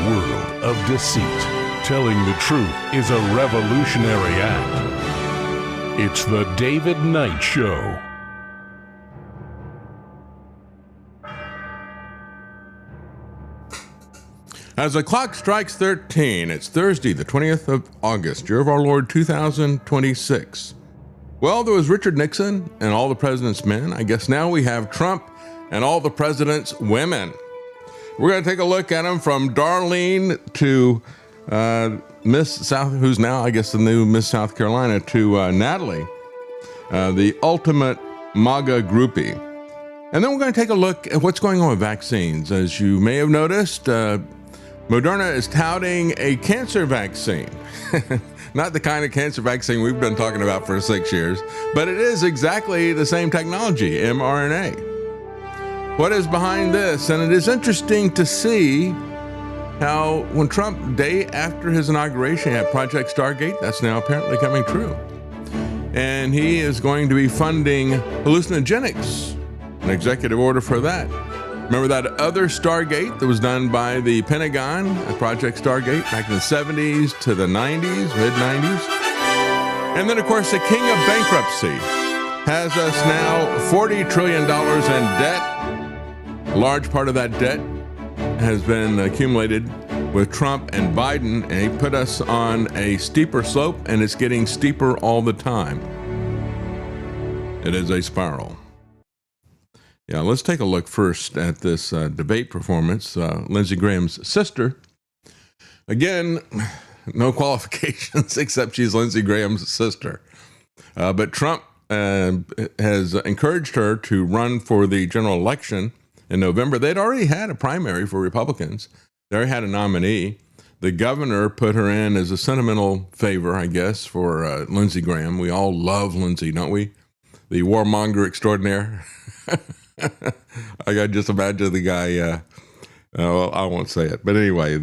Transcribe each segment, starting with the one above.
world of deceit, telling the truth is a revolutionary act. It's the David Knight Show. As the clock strikes 13, it's Thursday, the 20th of August, year of our Lord 2026. Well, there was Richard Nixon and all the president's men. I guess now we have Trump and all the president's women. We're going to take a look at them from Darlene to Miss South, who's now, I guess, the new Miss South Carolina, to Natalie, the ultimate MAGA groupie. And then we're going to take a look at what's going on with vaccines. As you may have noticed, Moderna is touting a cancer vaccine. Not the kind of cancer vaccine we've been talking about for 6 years, but it is exactly the same technology, mRNA. What is behind this? And it is interesting to see how when Trump, day after his inauguration at Project Stargate, that's now apparently coming true. And he is going to be funding hallucinogenics, an executive order for that. Remember that other Stargate that was done by the Pentagon at Project Stargate back in the 70s to the 90s, mid-90s? And then, of course, the king of bankruptcy has us now $40 trillion in debt. A large part of that debt has been accumulated with Trump and Biden, and he put us on a steeper slope, and it's getting steeper all the time. It is a spiral. Yeah, let's take a look first at this debate performance. Lindsey Graham's sister. Again, no qualifications except she's Lindsey Graham's sister. But Trump has encouraged her to run for the general election in November. They'd already had a primary for Republicans. They already had a nominee. The governor put her in as a sentimental favor, I guess, for Lindsey Graham. We all love Lindsey, don't we? The warmonger extraordinaire. I got to just imagine the guy. Well, I won't say it, but anyway,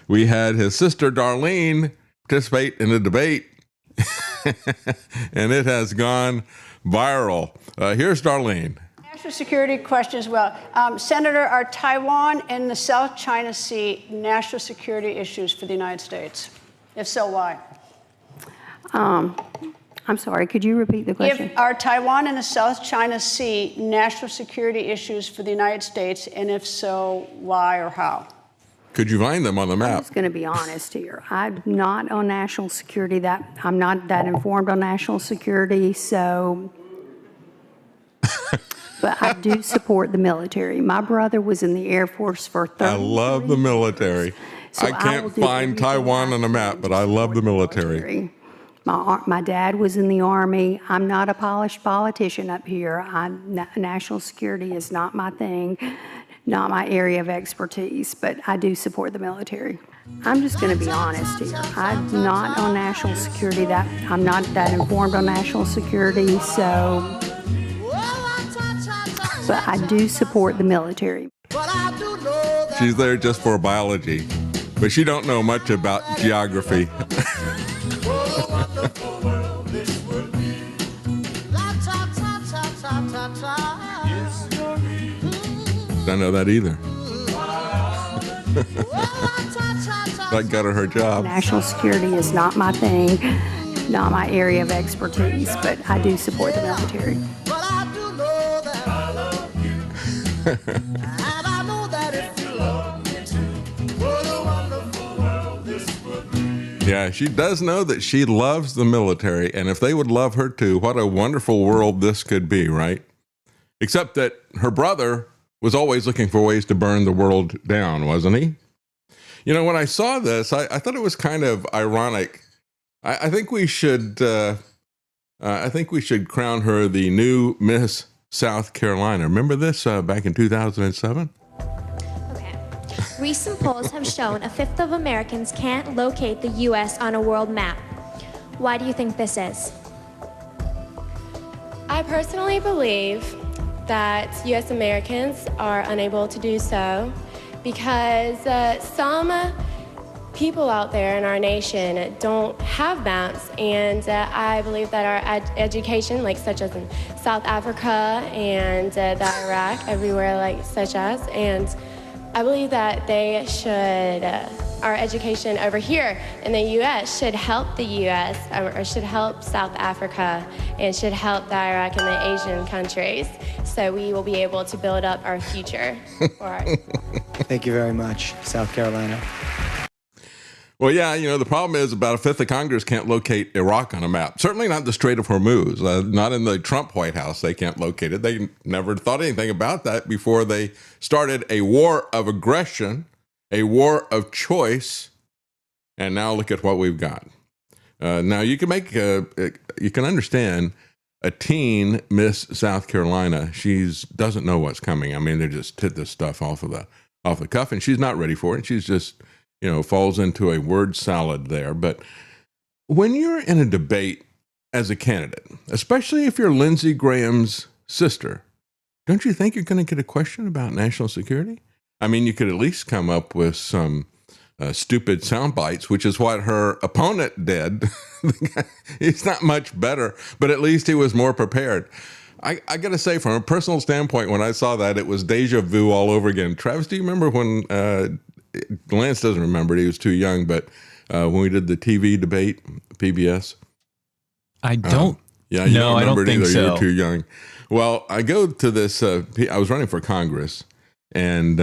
we had his sister Darlene participate in the debate, and it has gone viral. Here's Darlene. National security question as well. Senator, are Taiwan and the South China Sea national security issues for the United States? If so, why? I'm sorry, could you repeat the question? Are Taiwan and the South China Sea national security issues for the United States, and if so, why or how? Could you find them on the map? I'm just going to be honest here. I'm not on national security. I'm not that informed on national security, so. But I do support the military. My brother was in the Air Force for 30 years. I love the military. So I can't find Taiwan on the map, but I love the military. My dad was in the Army. I'm not a polished politician up here. National security is not my thing, not my area of expertise, but I do support the military. I'm just going to be honest here. I'm not on national security. I'm not that informed on national security, so. But I do support the military. She's there just for biology, but she don't know much about geography. Don't know that either. That got her job. National security is not my thing, not my area of expertise, but I do support the military. Yeah, she does know that she loves the military, and if they would love her too, what a wonderful world this could be, right? Except that her brother was always looking for ways to burn the world down, wasn't he? You know, when I saw this, I thought it was kind of ironic. I think we should crown her the new Miss South Carolina. Remember this back in 2007? Recent polls have shown a fifth of Americans can't locate the U.S. on a world map. Why do you think this is? I personally believe that U.S. Americans are unable to do so because some people out there in our nation don't have maps, and I believe that our education, like such as in South Africa and the Iraq, everywhere like such as, and I believe that they should, our education over here in the U.S. should help the U.S. Or should help South Africa and should help the Iraq and the Asian countries, so we will be able to build up our future for our. Thank you very much, South Carolina. Well, yeah, you know, the problem is about a fifth of Congress can't locate Iraq on a map. Certainly not the Strait of Hormuz. Not in the Trump White House. They can't locate it. They never thought anything about that before they started a war of aggression, a war of choice. And now look at what we've got. Now you can you can understand a teen Miss South Carolina. She doesn't know what's coming. I mean, they just hit this stuff off the cuff, and she's not ready for it. She's just, you know, falls into a word salad there. But when you're in a debate as a candidate, especially if you're Lindsey Graham's sister, don't you think you're going to get a question about national security? I mean, you could at least come up with some stupid sound bites, which is what her opponent did. He's not much better, but at least he was more prepared. I got to say, from a personal standpoint, when I saw that, it was deja vu all over again. Travis, do you remember when Lance doesn't remember it, he was too young, but when we did the TV debate, PBS? I don't. Yeah, you don't remember I don't it either. think so. You were too young. Well, I go to this, I was running for Congress, and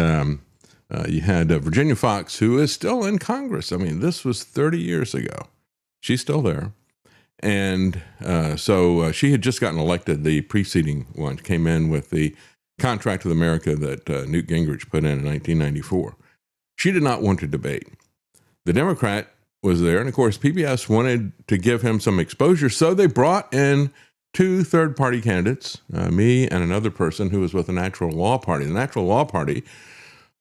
you had Virginia Fox, who is still in Congress. I mean, this was 30 years ago. She's still there. And so she had just gotten elected. The preceding one came in with the contract with America that Newt Gingrich put in 1994. She did not want to debate. The Democrat was there, and of course, PBS wanted to give him some exposure, so they brought in two third-party candidates, me and another person who was with the Natural Law Party. The Natural Law Party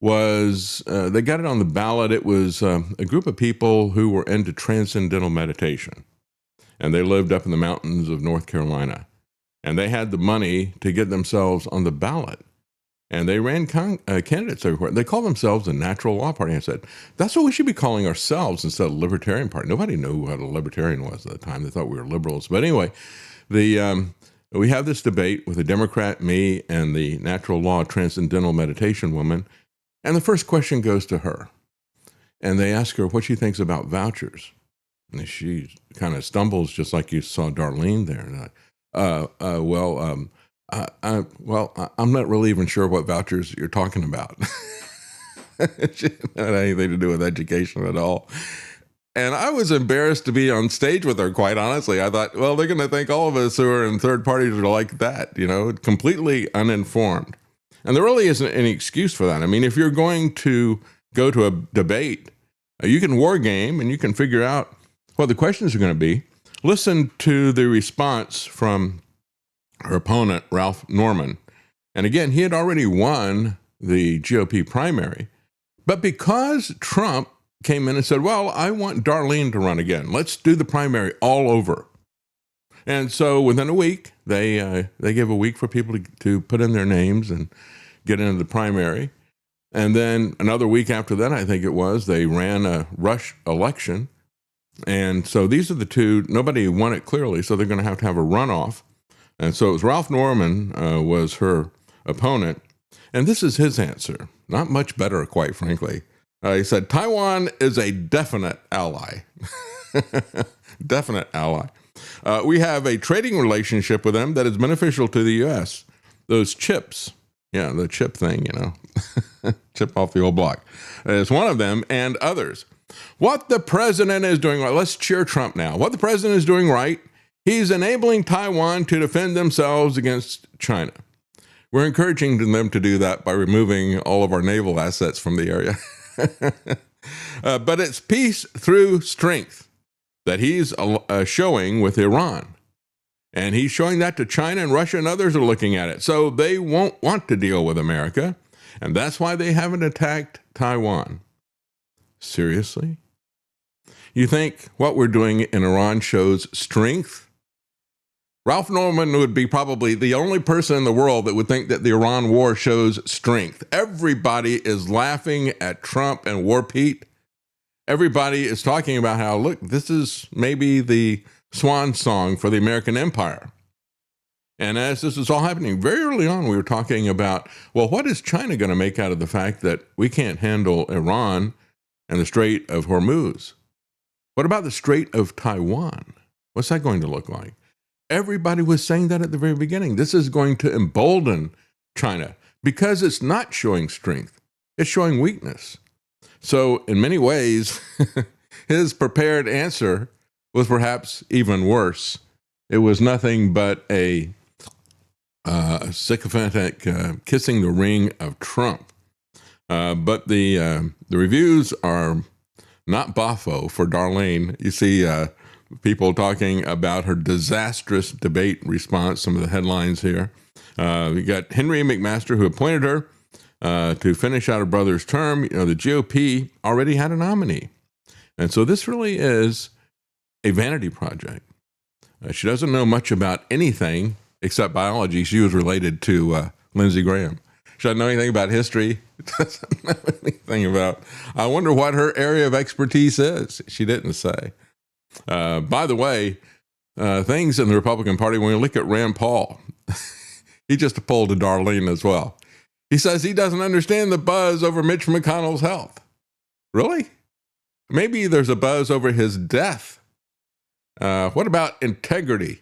was, they got it on the ballot. It was a group of people who were into transcendental meditation, and they lived up in the mountains of North Carolina, and they had the money to get themselves on the ballot. And they ran candidates everywhere. They called themselves the Natural Law Party. I said, that's what we should be calling ourselves instead of the Libertarian Party. Nobody knew what a libertarian was at the time. They thought we were liberals. But anyway, we have this debate with a Democrat, me, and the Natural Law Transcendental Meditation woman. And the first question goes to her. And they ask her what she thinks about vouchers. And she kind of stumbles, just like you saw Darlene there. And I'm not really even sure what vouchers you're talking about. It didn't have anything to do with education at all. And I was embarrassed to be on stage with her, quite honestly. I thought, well, they're going to think all of us who are in third parties are like that, you know, completely uninformed. And there really isn't any excuse for that. I mean, if you're going to go to a debate, you can war game and you can figure out what the questions are going to be. Listen to the response from her opponent, Ralph Norman. And again, he had already won the GOP primary. But because Trump came in and said, well, I want Darlene to run again. Let's do the primary all over. And so within a week, they gave a week for people to put in their names and get into the primary. And then another week after that, I think it was, they ran a rush election. And so these are the two, nobody won it clearly, so they're going to have a runoff. And so it was Ralph Norman was her opponent. And this is his answer. Not much better, quite frankly. He said, Taiwan is a definite ally. Definite ally. We have a trading relationship with them that is beneficial to the U.S. Those chips, yeah, the chip thing, you know, chip off the old block, is one of them, and others. What the president is doing right, let's cheer Trump now. What the president is doing right, he's enabling Taiwan to defend themselves against China. We're encouraging them to do that by removing all of our naval assets from the area. But it's peace through strength that he's showing with Iran. And he's showing that to China and Russia, and others are looking at it. So they won't want to deal with America. And that's why they haven't attacked Taiwan. Seriously? You think what we're doing in Iran shows strength? Ralph Norman would be probably the only person in the world that would think that the Iran war shows strength. Everybody is laughing at Trump and War Pete. Everybody is talking about how, look, this is maybe the swan song for the American empire. And as this is all happening, very early on, we were talking about, well, what is China going to make out of the fact that we can't handle Iran and the Strait of Hormuz? What about the Strait of Taiwan? What's that going to look like? Everybody was saying that at the very beginning. This is going to embolden China because it's not showing strength. It's showing weakness. So in many ways, his prepared answer was perhaps even worse. It was nothing but a sycophantic kissing the ring of Trump. But the reviews are not boffo for Darlene. You see people talking about her disastrous debate response, some of the headlines here. We got Henry McMaster, who appointed her to finish out her brother's term. You know, the GOP already had a nominee. And so this really is a vanity project. She doesn't know much about anything except biology. She was related to Lindsey Graham. She doesn't know anything about history. Doesn't know anything about, I wonder what her area of expertise is. She didn't say. By the way, things in the Republican Party, when you look at Rand Paul, he just pulled a Darlene as well. He says he doesn't understand the buzz over Mitch McConnell's health. Really? Maybe there's a buzz over his death. What about integrity?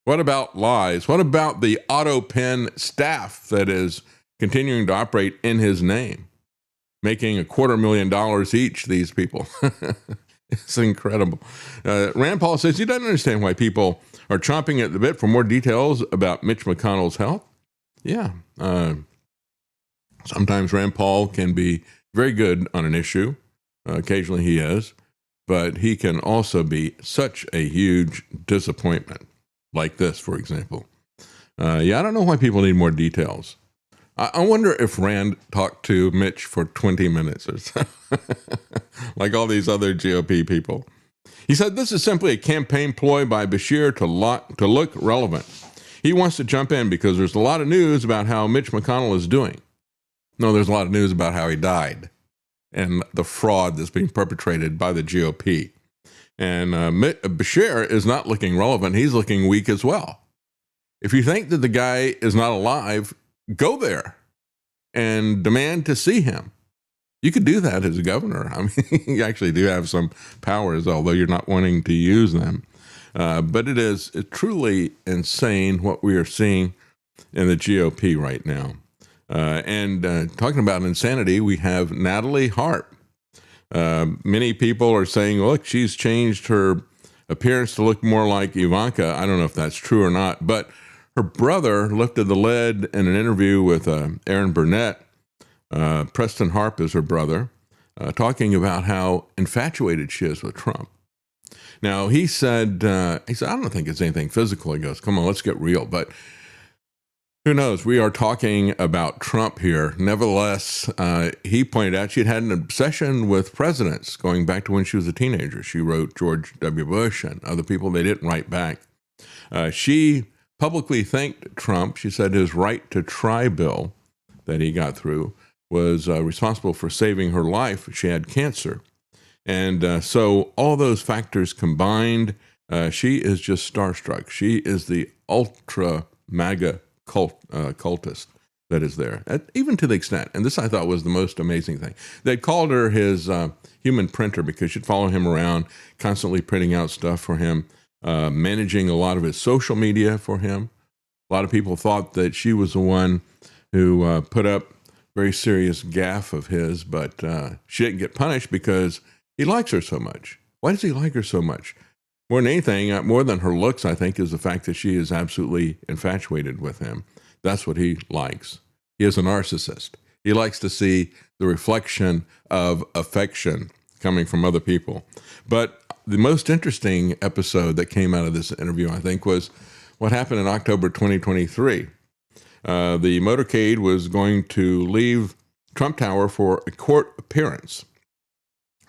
What about lies? What about the auto pen staff that is continuing to operate in his name, making $250,000 each, these people? It's incredible. Rand Paul says he doesn't understand why people are chomping at the bit for more details about Mitch McConnell's health. Yeah. Sometimes Rand Paul can be very good on an issue. Occasionally he is. But he can also be such a huge disappointment, like this, for example. I don't know why people need more details. I wonder if Rand talked to Mitch for 20 minutes or so, like all these other GOP people. He said this is simply a campaign ploy by Beshear to look relevant. He wants to jump in because there's a lot of news about how Mitch McConnell is doing. No, there's a lot of news about how he died and the fraud that's being perpetrated by the GOP. And Beshear is not looking relevant. He's looking weak as well. If you think that the guy is not alive, go there and demand to see him. You could do that as a governor. I mean, you actually do have some powers, although you're not wanting to use them. But it's truly insane what we are seeing in the GOP right now. Talking about insanity, we have Natalie Harp. Many people are saying, look, she's changed her appearance to look more like Ivanka. I don't know if that's true or not, but her brother lifted the lid in an interview with Aaron Burnett. Preston Harp is her brother, talking about how infatuated she is with Trump. Now, he said, I don't think it's anything physical. He goes, come on, let's get real. But who knows? We are talking about Trump here. Nevertheless, he pointed out she'd had an obsession with presidents going back to when she was a teenager. She wrote George W. Bush and other people. They didn't write back. She publicly thanked Trump. She said his right to try bill that he got through was responsible for saving her life. She had cancer. And so all those factors combined, she is just starstruck. She is the ultra MAGA cultist that is there, even to the extent, and this I thought was the most amazing thing. They called her his human printer because she'd follow him around, constantly printing out stuff for him, managing a lot of his social media for him. A lot of people thought that she was the one who put up very serious gaffe of his, but she didn't get punished because he likes her so much. Why does he like her so much? More than anything, more than her looks, I think, is the fact that she is absolutely infatuated with him. That's what he likes. He is a narcissist. He likes to see the reflection of affection coming from other people. But the most interesting episode that came out of this interview, I think, was what happened in October 2023. The motorcade was going to leave Trump Tower for a court appearance.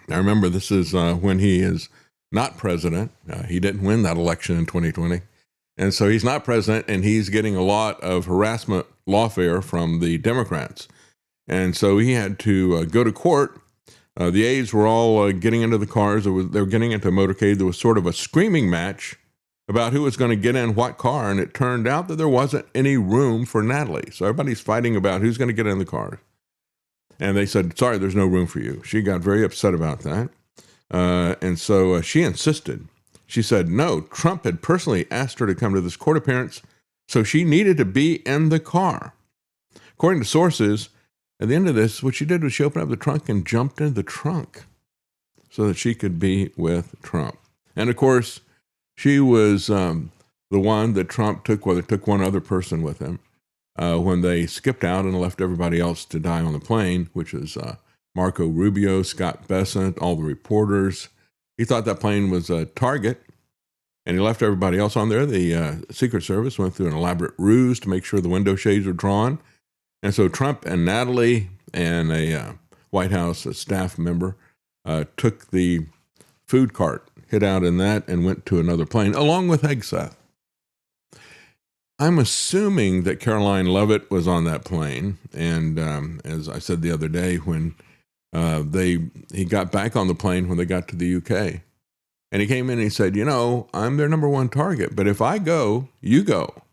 Now, remember, this is when he is not president. He didn't win that election in 2020. And so he's not president, and he's getting a lot of harassment lawfare from the Democrats. And so he had to go to court. The aides were all getting into the cars. They were getting into a motorcade. There was sort of a screaming match about who was going to get in what car, and it turned out that there wasn't any room for Natalie. So everybody's fighting about who's going to get in the car. And they said, sorry, there's no room for you. She got very upset about that. And so she insisted. She said, no, Trump had personally asked her to come to this court appearance, so she needed to be in the car. According to sources, at the end of this, what she did was she opened up the trunk and jumped into the trunk so that she could be with Trump. And of course, she was the one that Trump took, well, they took one other person with him when they skipped out and left everybody else to die on the plane, which is Marco Rubio, Scott Bessent, all the reporters. He thought that plane was a target, and he left everybody else on there. The Secret Service went through an elaborate ruse to make sure the window shades were drawn. And so Trump and Natalie and a White House staff member took the food cart, hid out in that, and went to another plane, along with Hegseth. I'm assuming that Caroline Leavitt was on that plane. And as I said the other day, when he got back on the plane when they got to the UK, and he came in and he said, you know, I'm their number one target, but if I go, you go.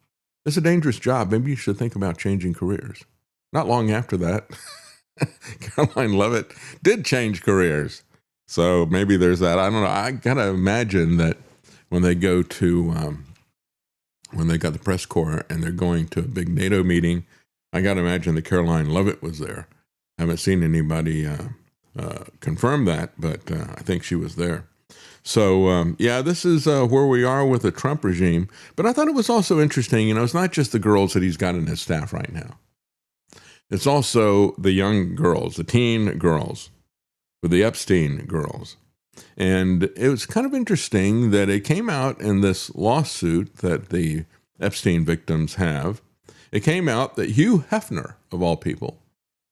It's a dangerous job. Maybe you should think about changing careers. Not long after that, Caroline Leavitt did change careers. So maybe there's that. I don't know. I got to imagine that when they go to, when they got the press corps and they're going to a big NATO meeting, I got to imagine that Caroline Leavitt was there. I haven't seen anybody confirm that, but I think she was there. So, yeah, this is where we are with the Trump regime. But I thought it was also interesting, you know, it's not just the girls that he's got in his staff right now. It's also the young girls, the teen girls, with the Epstein girls. And it was kind of interesting that it came out in this lawsuit that the Epstein victims have. It came out that Hugh Hefner, of all people,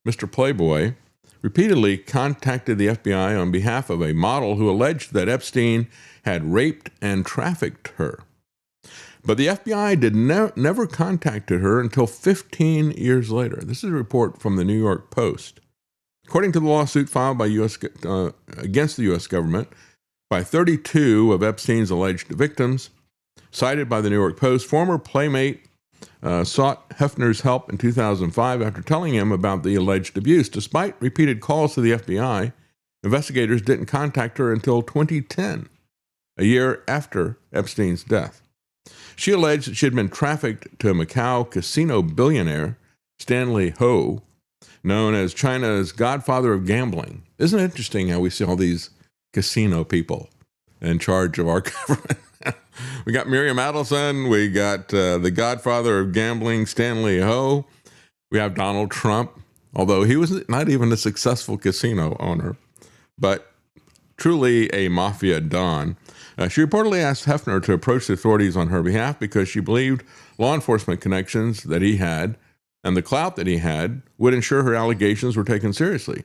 Mr. Playboy, repeatedly contacted the FBI on behalf of a model who alleged that Epstein had raped and trafficked her. But the FBI never contacted her until 15 years later. This is a report from the New York Post. According to the lawsuit filed by against the U.S. government by 32 of Epstein's alleged victims, cited by the New York Post, former Playmate sought Hefner's help in 2005 after telling him about the alleged abuse. Despite repeated calls to the FBI, investigators didn't contact her until 2010, a year after Epstein's death. She alleged that she had been trafficked to a Macau casino billionaire, Stanley Ho, known as China's godfather of gambling. Isn't it interesting how we see all these casino people in charge of our government? We got Miriam Adelson. We got the godfather of gambling, Stanley Ho. We have Donald Trump, although he was not even a successful casino owner, but truly a mafia don. She reportedly asked Hefner to approach the authorities on her behalf because she believed law enforcement connections that he had and the clout that he had would ensure her allegations were taken seriously.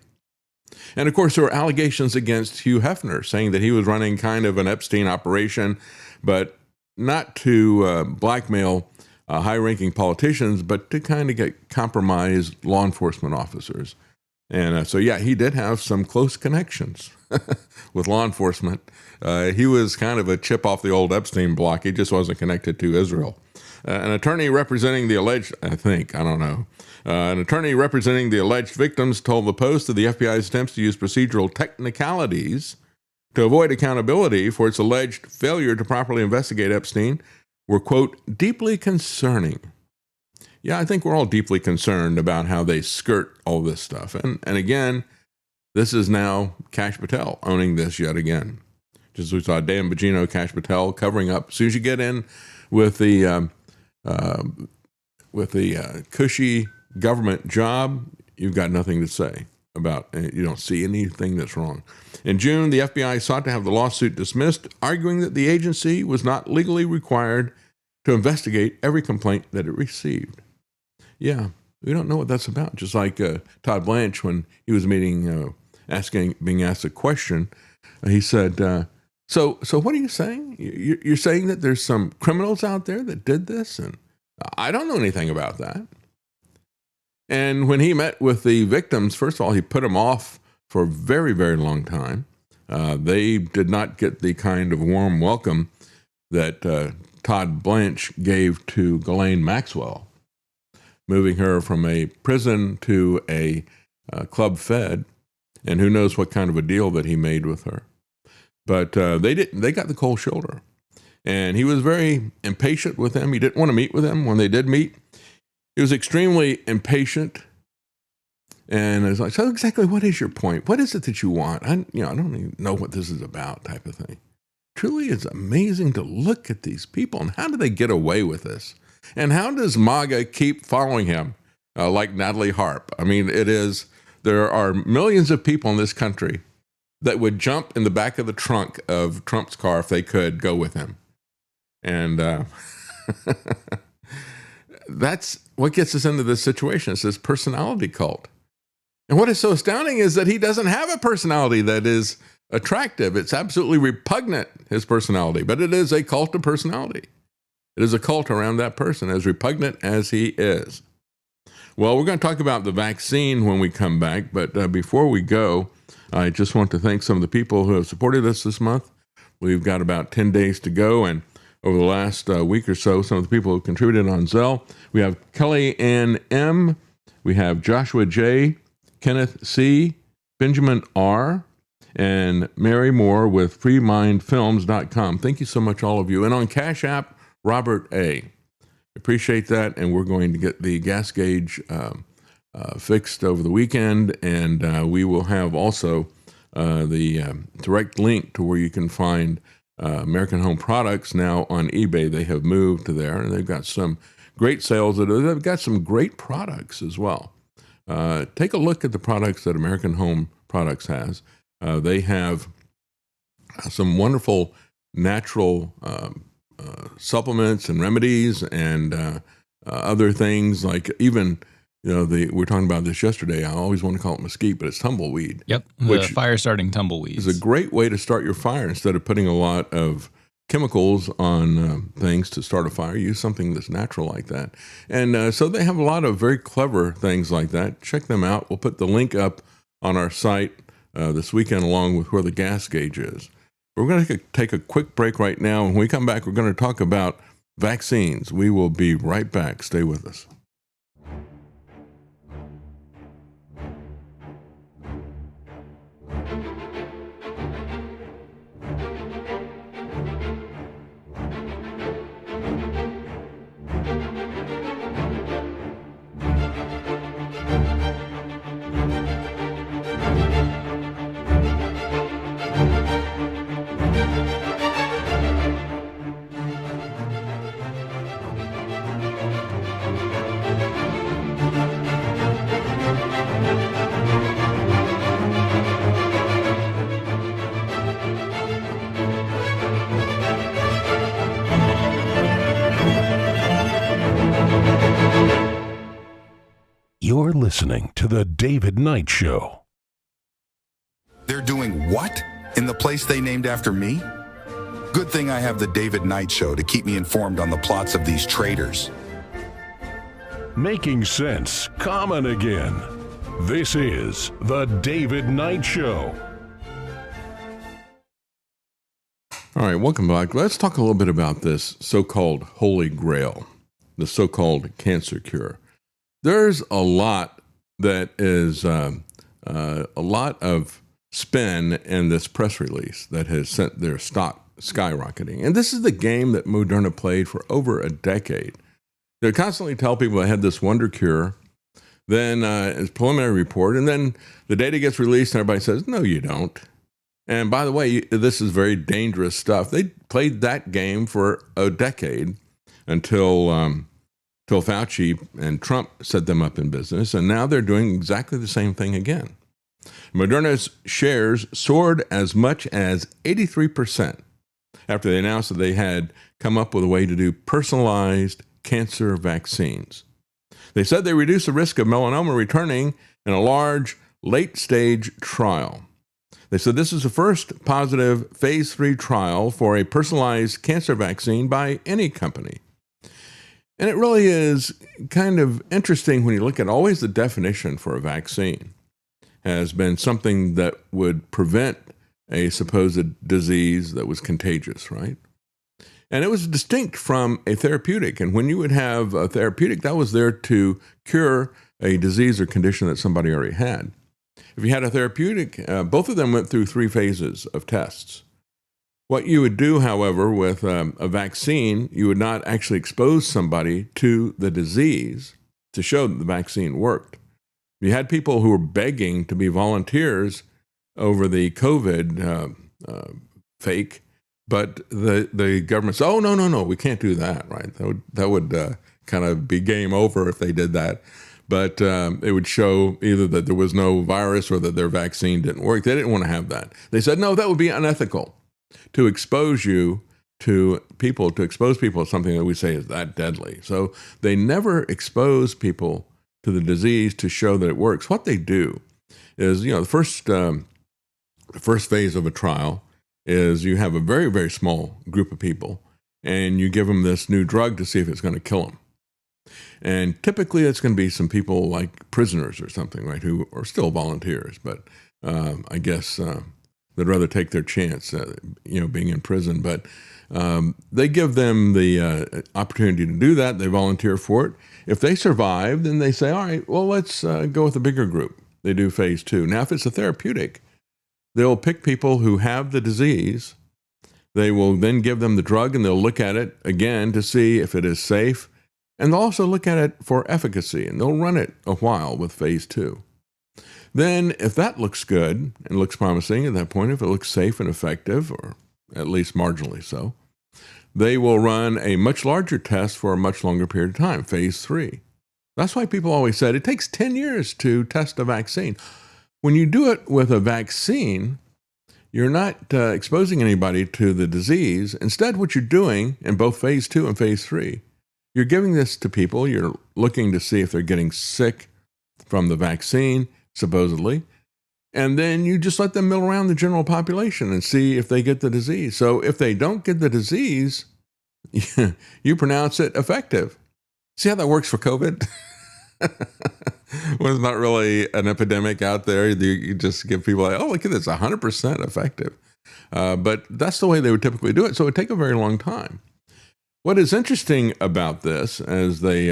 And of course, there were allegations against Hugh Hefner, saying that he was running kind of an Epstein operation, but not to blackmail high-ranking politicians, but to kind of get compromised law enforcement officers. And so, yeah, he did have some close connections with law enforcement. He was kind of a chip off the old Epstein block. He just wasn't connected to Israel. An attorney representing the alleged, an attorney representing the alleged victims told the Post that the FBI's attempts to use procedural technicalities to avoid accountability for its alleged failure to properly investigate Epstein were, quote, deeply concerning. Yeah, I think we're all deeply concerned about how they skirt all this stuff. And again, this is now Kash Patel owning this yet again. Just as we saw Dan Bongino, Kash Patel covering up. As soon as you get in with the cushy government job, you've got nothing to say about it. You don't see anything that's wrong. In June, the FBI sought to have the lawsuit dismissed, arguing that the agency was not legally required to investigate every complaint that it received. Yeah, we don't know what that's about. Just like Todd Blanche, when he was being asked a question, he said, so what are you saying? You're saying that there's some criminals out there that did this? And I don't know anything about that. And when he met with the victims, first of all, he put them off for a very, very long time. They did not get the kind of warm welcome that Todd Blanche gave to Ghislaine Maxwell, moving her from a prison to a club fed, and who knows what kind of a deal that he made with her. But they got the cold shoulder. And he was very impatient with them. He didn't want to meet with them. When they did meet, he was extremely impatient. And I was like, so exactly what is your point? What is it that you want? I don't even know what this is about, type of thing. Truly, it's amazing to look at these people and how do they get away with this? And how does MAGA keep following him like Natalie Harp? I mean, there are millions of people in this country that would jump in the back of the trunk of Trump's car if they could go with him. And that's what gets us into this situation. It's this personality cult. And what is so astounding is that he doesn't have a personality that is attractive. It's absolutely repugnant, his personality, but it is a cult of personality. It is a cult around that person, as repugnant as he is. Well, we're going to talk about the vaccine when we come back, but before we go, I just want to thank some of the people who have supported us this month. We've got about 10 days to go, and over the last week or so, some of the people who contributed on Zelle. We have Kelly Ann M., we have Joshua J., Kenneth C., Benjamin R., and Mary Moore with freemindfilms.com. Thank you so much, all of you. And on Cash App, Robert A. Appreciate that, and we're going to get the gas gauge fixed over the weekend, and we will have also the direct link to where you can find American Home Products now on eBay. They have moved to there, and they've got some great sales. They've got some great products as well. Take a look at the products that American Home Products has. They have some wonderful natural supplements and remedies and other things, like even, we were talking about this yesterday. I always want to call it mesquite, but it's tumbleweed. Yep, the fire-starting tumbleweeds. Is a great way to start your fire. Instead of putting a lot of chemicals on things to start a fire, use something that's natural like that. And so they have a lot of very clever things like that. Check them out. We'll put the link up on our site this weekend, along with where the gas gauge is. We're going to take a quick break right now. When we come back, we're going to talk about vaccines. We will be right back. Stay with us. You're listening to The David Knight Show. They're doing what in the place they named after me? Good thing I have The David Knight Show to keep me informed on the plots of these traitors. Making sense common again. This is The David Knight Show. All right, welcome back. Let's talk a little bit about this so-called Holy Grail, the so-called cancer cure. There's a lot that is a lot of spin in this press release that has sent their stock skyrocketing. And this is the game that Moderna played for over a decade. They constantly tell people they had this wonder cure, then it's preliminary report, and then the data gets released and everybody says, no, you don't. And by the way, this is very dangerous stuff. They played that game for a decade until Fauci and Trump set them up in business, and now they're doing exactly the same thing again. Moderna's shares soared as much as 83% after they announced that they had come up with a way to do personalized cancer vaccines. They said they reduced the risk of melanoma returning in a large late-stage trial. They said this is the first positive phase 3 trial for a personalized cancer vaccine by any company. And it really is kind of interesting when you look at always the definition for a vaccine has been something that would prevent a supposed disease that was contagious, right? And it was distinct from a therapeutic. And when you would have a therapeutic, that was there to cure a disease or condition that somebody already had. If you had a therapeutic, both of them went through 3 phases of tests. What you would do, however, with a vaccine, you would not actually expose somebody to the disease to show that the vaccine worked. You had people who were begging to be volunteers over the COVID fake, but the government said, oh, no, we can't do that, right? That would kind of be game over if they did that. But it would show either that there was no virus or that their vaccine didn't work. They didn't want to have that. They said, no, that would be unethical to expose you to expose people to something that we say is that deadly. So they never expose people to the disease to show that it works. What they do is, the first phase of a trial is you have a very, very small group of people, and you give them this new drug to see if it's going to kill them. And typically it's going to be some people like prisoners or something, right, who are still volunteers, but I guess they'd rather take their chance, being in prison. But they give them the opportunity to do that. They volunteer for it. If they survive, then they say, all right, well, let's go with a bigger group. They do phase 2. Now, if it's a therapeutic, they'll pick people who have the disease. They will then give them the drug, and they'll look at it again to see if it is safe. And they'll also look at it for efficacy, and they'll run it a while with phase 2. Then, if that looks good and looks promising at that point, if it looks safe and effective, or at least marginally so, they will run a much larger test for a much longer period of time, phase 3. That's why people always said it takes 10 years to test a vaccine. When you do it with a vaccine, you're not exposing anybody to the disease. Instead, what you're doing in both phase 2 and phase 3, you're giving this to people. You're looking to see if they're getting sick from the vaccine, supposedly. And then you just let them mill around the general population and see if they get the disease. So if they don't get the disease, you pronounce it effective. See how that works for COVID? When it's not really an epidemic out there, you just give people like, oh, look at this, 100% effective. But that's the way they would typically do it. So it would take a very long time. What is interesting about this, as they,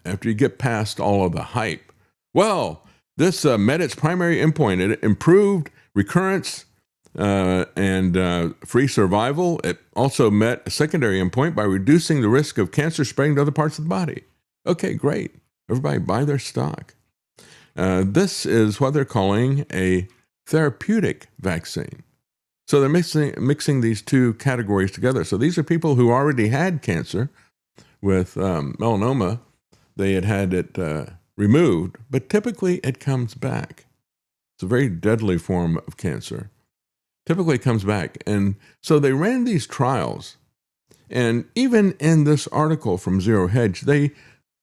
after you get past all of the hype, well, this met its primary endpoint. It improved recurrence and free survival. It also met a secondary endpoint by reducing the risk of cancer spreading to other parts of the body. Okay, great. Everybody buy their stock. This is what they're calling a therapeutic vaccine. So they're mixing these two categories together. So these are people who already had cancer with melanoma. They had it removed, but typically it comes back. It's a very deadly form of cancer. Typically it comes back. And so they ran these trials. And even in this article from Zero Hedge, they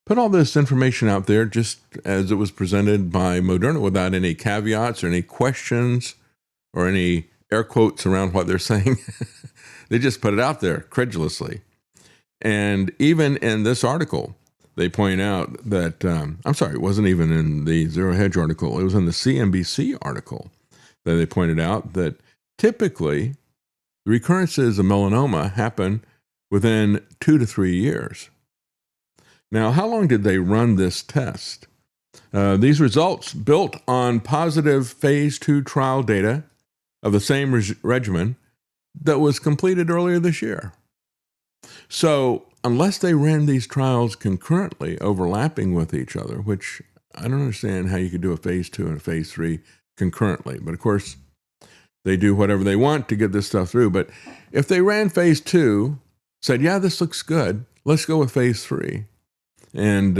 put all this information out there just as it was presented by Moderna without any caveats or any questions or any air quotes around what they're saying. They just put it out there credulously. And even in this article, they point out that, it wasn't even in the Zero Hedge article. It was in the CNBC article that they pointed out that typically the recurrences of melanoma happen within 2 to 3 years. Now, how long did they run this test? These results built on positive phase 2 trial data of the same regimen that was completed earlier this year. So unless they ran these trials concurrently, overlapping with each other, which I don't understand how you could do a phase 2 and a phase 3 concurrently. But of course, they do whatever they want to get this stuff through. But if they ran phase 2, said, yeah, this looks good, let's go with phase 3. And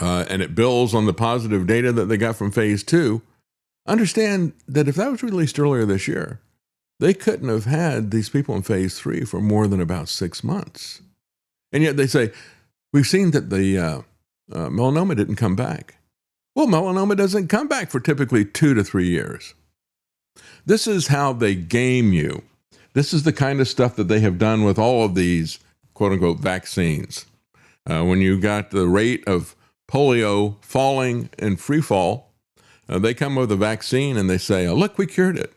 it builds on the positive data that they got from phase 2. Understand that if that was released earlier this year, they couldn't have had these people in phase 3 for more than about 6 months. And yet they say, we've seen that the melanoma didn't come back. Well, melanoma doesn't come back for typically 2 to 3 years. This is how they game you. This is the kind of stuff that they have done with all of these quote unquote vaccines. When you got the rate of polio falling in free fall, they come with a vaccine and they say, oh, look, we cured it.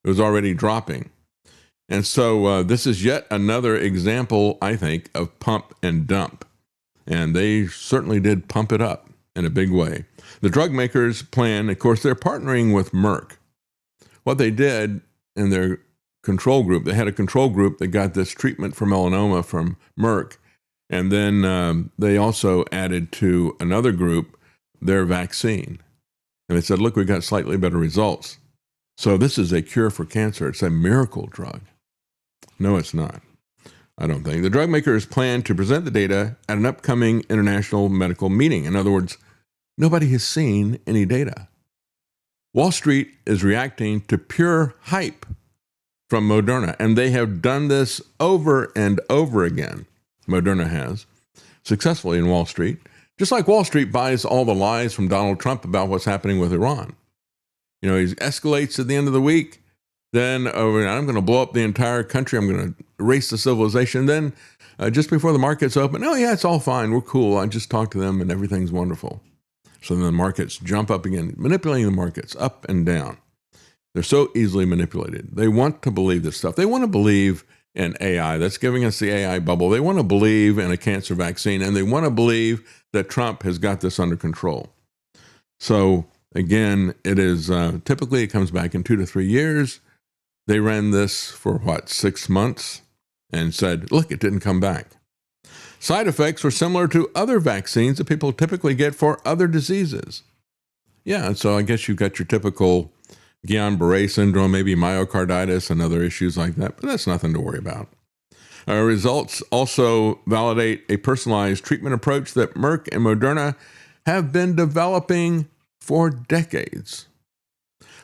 It was already dropping. And so this is yet another example, I think, of pump and dump. And they certainly did pump it up in a big way. The drug makers plan, of course, they're partnering with Merck. What they did in their control group, they had a control group that got this treatment for melanoma from Merck. And then they also added to another group their vaccine. And they said, look, we got slightly better results. So this is a cure for cancer. It's a miracle drug. No, it's not. I don't think. The drug makers plan to present the data at an upcoming international medical meeting. In other words, nobody has seen any data. Wall Street is reacting to pure hype from Moderna, and they have done this over and over again. Moderna has, successfully in Wall Street, just like Wall Street buys all the lies from Donald Trump about what's happening with Iran. You know, he escalates at the end of the week. Then I'm going to blow up the entire country. I'm going to erase the civilization. Then just before the markets open, oh, yeah, it's all fine. We're cool. I just talked to them and everything's wonderful. So then the markets jump up again, manipulating the markets up and down. They're so easily manipulated. They want to believe this stuff. They want to believe in AI. That's giving us the AI bubble. They want to believe in a cancer vaccine, and they want to believe that Trump has got this under control. So again, it is typically it comes back in 2 to 3 years. They ran this for 6 months and said, look, it didn't come back. Side effects were similar to other vaccines that people typically get for other diseases. Yeah, so I guess you've got your typical Guillain-Barré syndrome, maybe myocarditis and other issues like that, but that's nothing to worry about. Results also validate a personalized treatment approach that Merck and Moderna have been developing for decades.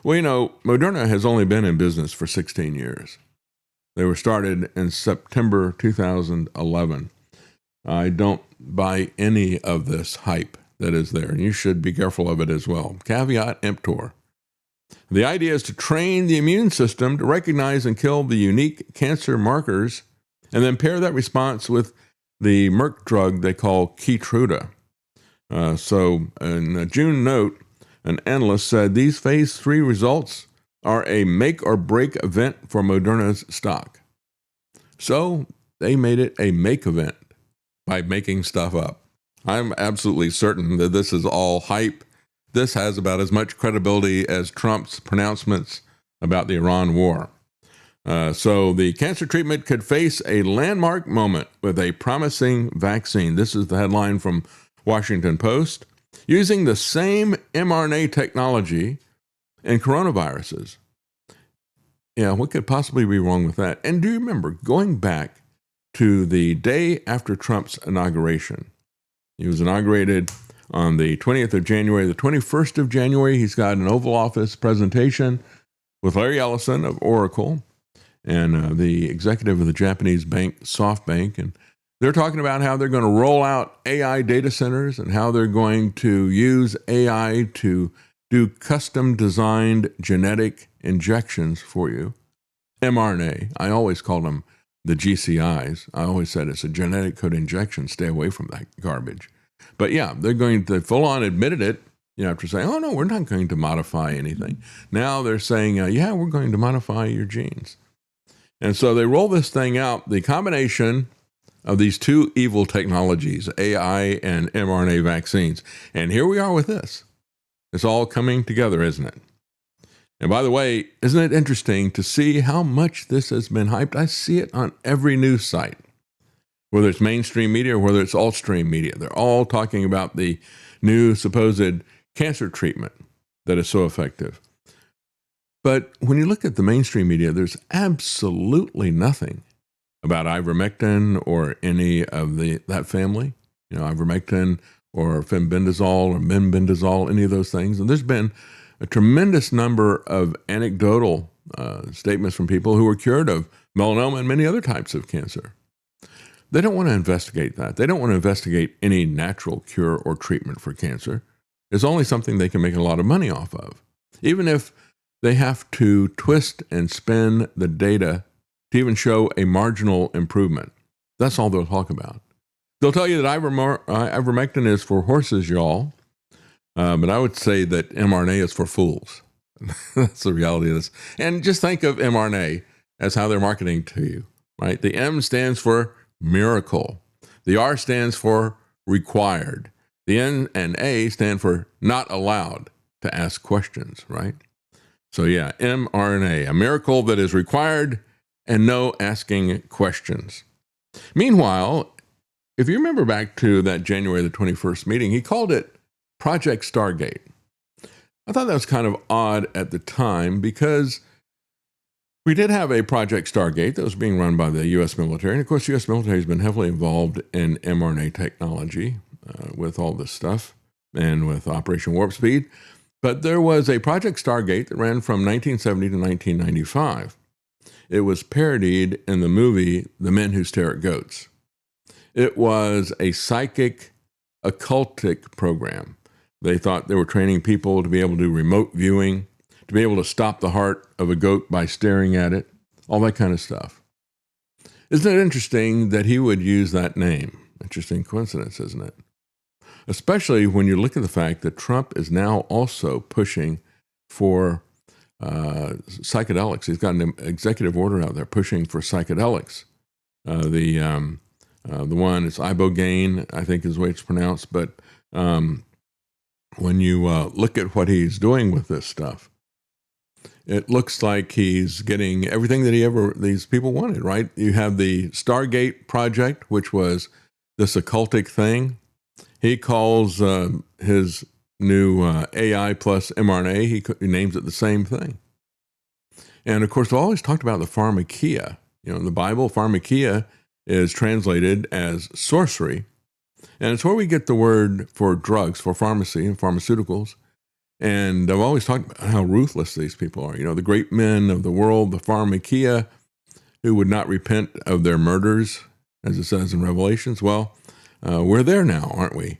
Well, you know, Moderna has only been in business for 16 years. They were started in September 2011. I don't buy any of this hype that is there, and you should be careful of it as well. Caveat emptor. The idea is to train the immune system to recognize and kill the unique cancer markers and then pair that response with the Merck drug they call Keytruda. So in a June note, an analyst said these phase 3 results are a make or break event for Moderna's stock. So they made it a make event by making stuff up. I'm absolutely certain that this is all hype. This has about as much credibility as Trump's pronouncements about the Iran war. So the cancer treatment could face a landmark moment with a promising vaccine. This is the headline from Washington Post. Using the same mRNA technology in coronaviruses. Yeah, what could possibly be wrong with that? And do you remember going back to the day after Trump's inauguration? He was inaugurated on the 20th of January. The 21st of January, he's got an Oval Office presentation with Larry Ellison of Oracle and the executive of the Japanese bank, SoftBank. And they're talking about how they're going to roll out AI data centers and how they're going to use AI to do custom designed genetic injections for you. mRNA, I always call them the GCIs. I always said it's a genetic code injection. Stay away from that garbage. But yeah, they're going to full on admitted it, after saying, oh no, we're not going to modify anything. Now they're saying, yeah, we're going to modify your genes. And so they roll this thing out, the combination of these two evil technologies, AI and mRNA vaccines. And here we are with this. It's all coming together, isn't it? And by the way, isn't it interesting to see how much this has been hyped? I see it on every news site, whether it's mainstream media or whether it's alt-stream media. They're all talking about the new supposed cancer treatment that is so effective. But when you look at the mainstream media, there's absolutely nothing about ivermectin or any of that family, ivermectin or fenbendazole or menbendazole, any of those things. And there's been a tremendous number of anecdotal statements from people who were cured of melanoma and many other types of cancer. They don't want to investigate that. They don't want to investigate any natural cure or treatment for cancer. It's only something they can make a lot of money off of, even if they have to twist and spin the data to even show a marginal improvement. That's all they'll talk about. They'll tell you that ivermectin is for horses, y'all. But I would say that mRNA is for fools. That's the reality of this. And just think of mRNA. That's how they're marketing to you, right? The M stands for miracle. The R stands for required. The N and A stand for not allowed to ask questions, right? So yeah, mRNA, a miracle that is required and no asking questions. Meanwhile, if you remember back to that January the 21st meeting, he called it Project Stargate. I thought that was kind of odd at the time because we did have a Project Stargate that was being run by the U.S. military. And of course, the U.S. military has been heavily involved in mRNA technology with all this stuff and with Operation Warp Speed. But there was a Project Stargate that ran from 1970 to 1995. It was parodied in the movie The Men Who Stare at Goats. It was a psychic, occultic program. They thought they were training people to be able to do remote viewing, to be able to stop the heart of a goat by staring at it, all that kind of stuff. Isn't it interesting that he would use that name? Interesting coincidence, isn't it? Especially when you look at the fact that Trump is now also pushing for psychedelics. He's got an executive order out there pushing for psychedelics. The one, it's ibogaine, I think is the way it's pronounced. But when you look at what he's doing with this stuff, it looks like he's getting everything that these people wanted, right? You have the Stargate project, which was this occultic thing. He calls his new AI plus mRNA, he names it the same thing. And of course, we always talked about the pharmakia. In the Bible, pharmakia is translated as sorcery. And it's where we get the word for drugs, for pharmacy and pharmaceuticals. And I've always talked about how ruthless these people are. The great men of the world, the pharmakia, who would not repent of their murders, as it says in Revelations. Well, we're there now, aren't we?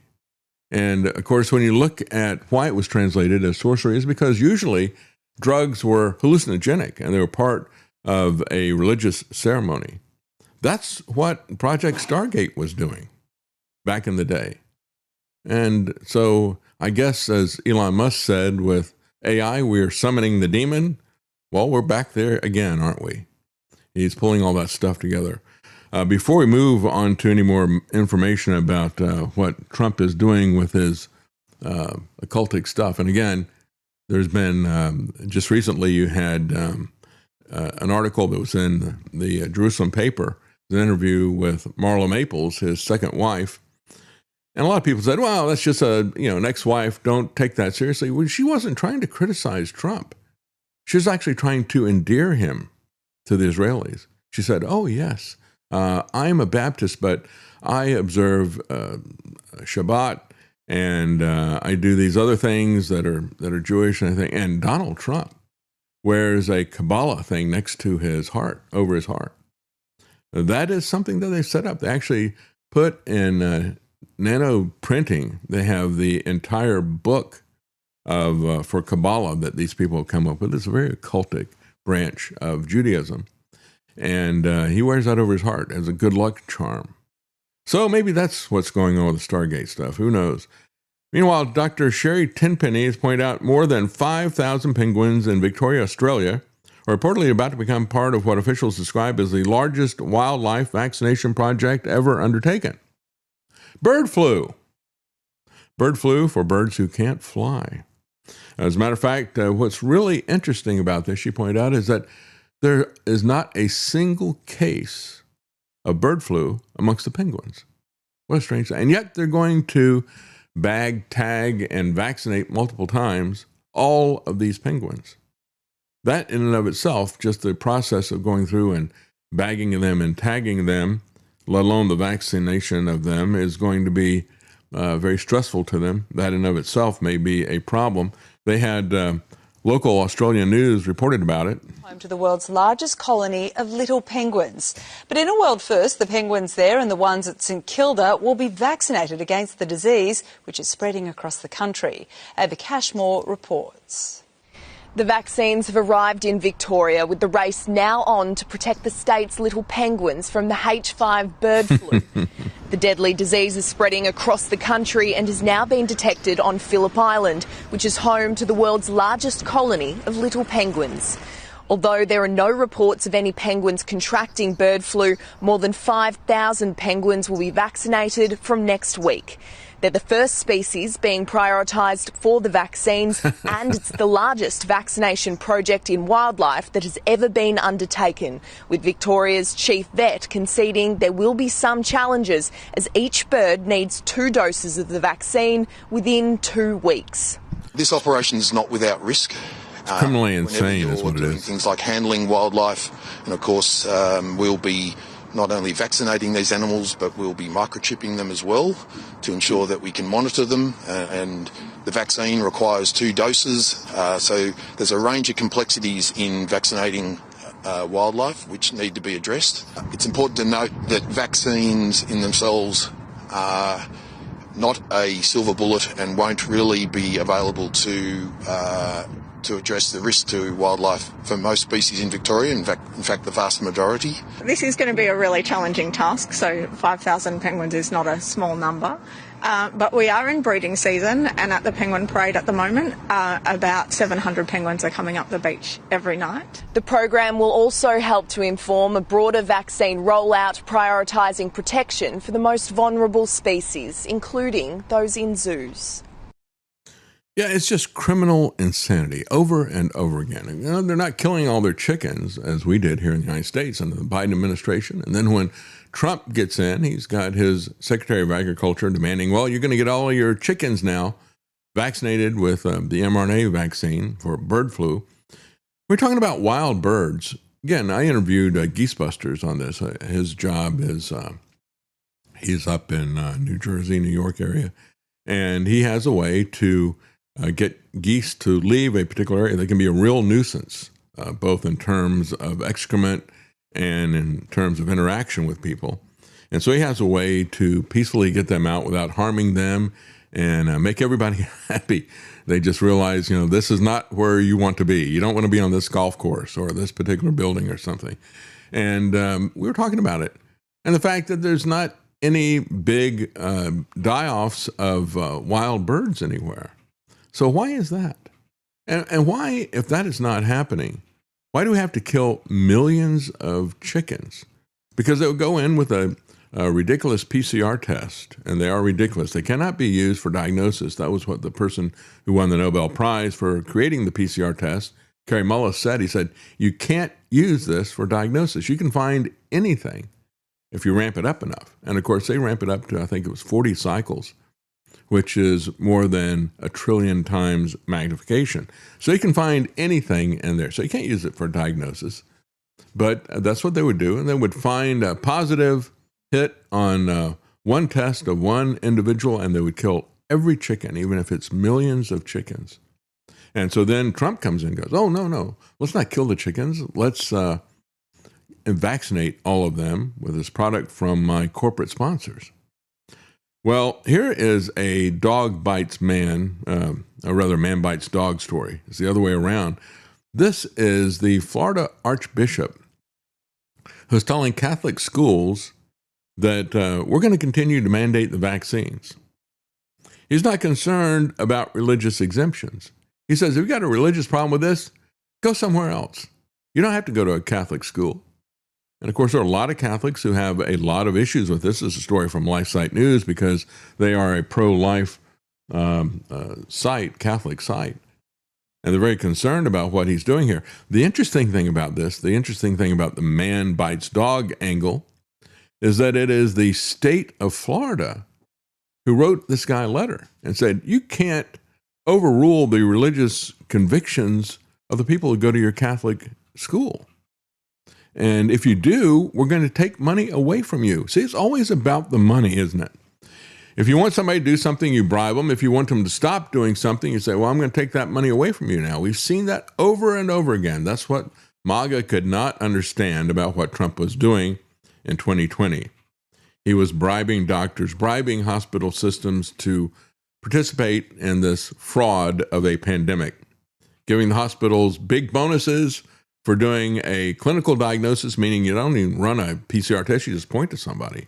And of course, when you look at why it was translated as sorcery, is because usually drugs were hallucinogenic and they were part of a religious ceremony. That's what Project Stargate was doing back in the day. And so I guess, as Elon Musk said, with AI, we're summoning the demon. Well, we're back there again, aren't we? He's pulling all that stuff together. Before we move on to any more information about what Trump is doing with his occultic stuff, and again, there's been, just recently you had an article that was in the Jerusalem paper, an interview with Marla Maples, his second wife. And a lot of people said, well, that's just an ex-wife. Don't take that seriously. Well, she wasn't trying to criticize Trump. She was actually trying to endear him to the Israelis. She said, oh, yes, I'm a Baptist, but I observe Shabbat and I do these other things that are Jewish and everything. And Donald Trump wears a Kabbalah thing next to his heart, over his heart. That is something that they set up. They actually put in nano printing. They have the entire book of for Kabbalah that these people have come up with. It's a very occultic branch of Judaism. And he wears that over his heart as a good luck charm. So maybe that's what's going on with the Stargate stuff. Who knows? Meanwhile, Dr. Sherry Tenpenny has pointed out more than 5,000 penguins in Victoria, Australia, are reportedly about to become part of what officials describe as the largest wildlife vaccination project ever undertaken. Bird flu. Bird flu for birds who can't fly. As a matter of fact, what's really interesting about this, she pointed out, is that there is not a single case of bird flu amongst the penguins. What a strange thing. And yet they're going to bag, tag, and vaccinate multiple times all of these penguins. That in and of itself, just the process of going through and bagging them and tagging them, let alone the vaccination of them, is going to be very stressful to them. That in and of itself may be a problem. They had local Australian news reported about it. Home to the world's largest colony of little penguins. But in a world first, the penguins there and the ones at St Kilda will be vaccinated against the disease, which is spreading across the country. Ava Cashmore reports. The vaccines have arrived in Victoria, with the race now on to protect the state's little penguins from the H5 bird flu. The deadly disease is spreading across the country and has now been detected on Phillip Island, which is home to the world's largest colony of little penguins. Although there are no reports of any penguins contracting bird flu, more than 5,000 penguins will be vaccinated from next week. They're the first species being prioritised for the vaccines, and it's the largest vaccination project in wildlife that has ever been undertaken, with Victoria's chief vet conceding there will be some challenges as each bird needs 2 doses of the vaccine within 2 weeks. This operation is not without risk. It's criminally insane is what it doing is. Things like handling wildlife, and of course we'll be not only vaccinating these animals, but we'll be microchipping them as well to ensure that we can monitor them. And the vaccine requires 2 doses, so there's a range of complexities in vaccinating wildlife which need to be addressed. It's important to note that vaccines in themselves are not a silver bullet and won't really be available to address the risk to wildlife for most species in Victoria, in fact the vast majority. This is going to be a really challenging task, so 5,000 penguins is not a small number. But we are in breeding season, and at the Penguin Parade at the moment, about 700 penguins are coming up the beach every night. The program will also help to inform a broader vaccine rollout, prioritising protection for the most vulnerable species, including those in zoos. Yeah, it's just criminal insanity over and over again. And, they're not killing all their chickens as we did here in the United States under the Biden administration. And then when Trump gets in, he's got his Secretary of Agriculture demanding, well, you're going to get all of your chickens now vaccinated with the mRNA vaccine for bird flu. We're talking about wild birds. Again, I interviewed Geesebusters on this. His job is he's up in New Jersey, New York area, and he has a way to get geese to leave a particular area. They can be a real nuisance, both in terms of excrement and in terms of interaction with people. And so he has a way to peacefully get them out without harming them and make everybody happy. They just realize, this is not where you want to be. You don't want to be on this golf course or this particular building or something. And we were talking about it. And the fact that there's not any big die-offs of wild birds anywhere. So why is that? And why, if that is not happening, why do we have to kill millions of chickens? Because they would go in with a ridiculous PCR test, and they are ridiculous. They cannot be used for diagnosis. That was what the person who won the Nobel Prize for creating the PCR test, Kary Mullis, said. He said, you can't use this for diagnosis. You can find anything if you ramp it up enough. And of course, they ramp it up to, I think it was 40 cycles, which is more than 1 trillion times magnification. So you can find anything in there. So you can't use it for diagnosis. But that's what they would do. And they would find a positive hit on one test of one individual, and they would kill every chicken, even if it's millions of chickens. And so then Trump comes in and goes, oh, no, let's not kill the chickens. Let's vaccinate all of them with this product from my corporate sponsors. Well, here is a dog bites man, or rather man bites dog story. It's the other way around. This is the Florida Archbishop who's telling Catholic schools that we're going to continue to mandate the vaccines. He's not concerned about religious exemptions. He says, if you've got a religious problem with this, go somewhere else. You don't have to go to a Catholic school. And of course, there are a lot of Catholics who have a lot of issues with this. This is a story from LifeSite News because they are a pro-life site, Catholic site. And they're very concerned about what he's doing here. The interesting thing about this, the interesting thing about the man bites dog angle, is that it is the state of Florida who wrote this guy a letter and said, you can't overrule the religious convictions of the people who go to your Catholic school. And if you do, we're going to take money away from you. See, it's always about the money, isn't it? If you want somebody to do something, you bribe them. If you want them to stop doing something, you say, well, I'm going to take that money away from you now. We've seen that over and over again. That's what MAGA could not understand about what Trump was doing in 2020. He was bribing doctors, bribing hospital systems to participate in this fraud of a pandemic, giving the hospitals big bonuses for doing a clinical diagnosis, meaning you don't even run a PCR test, you just point to somebody.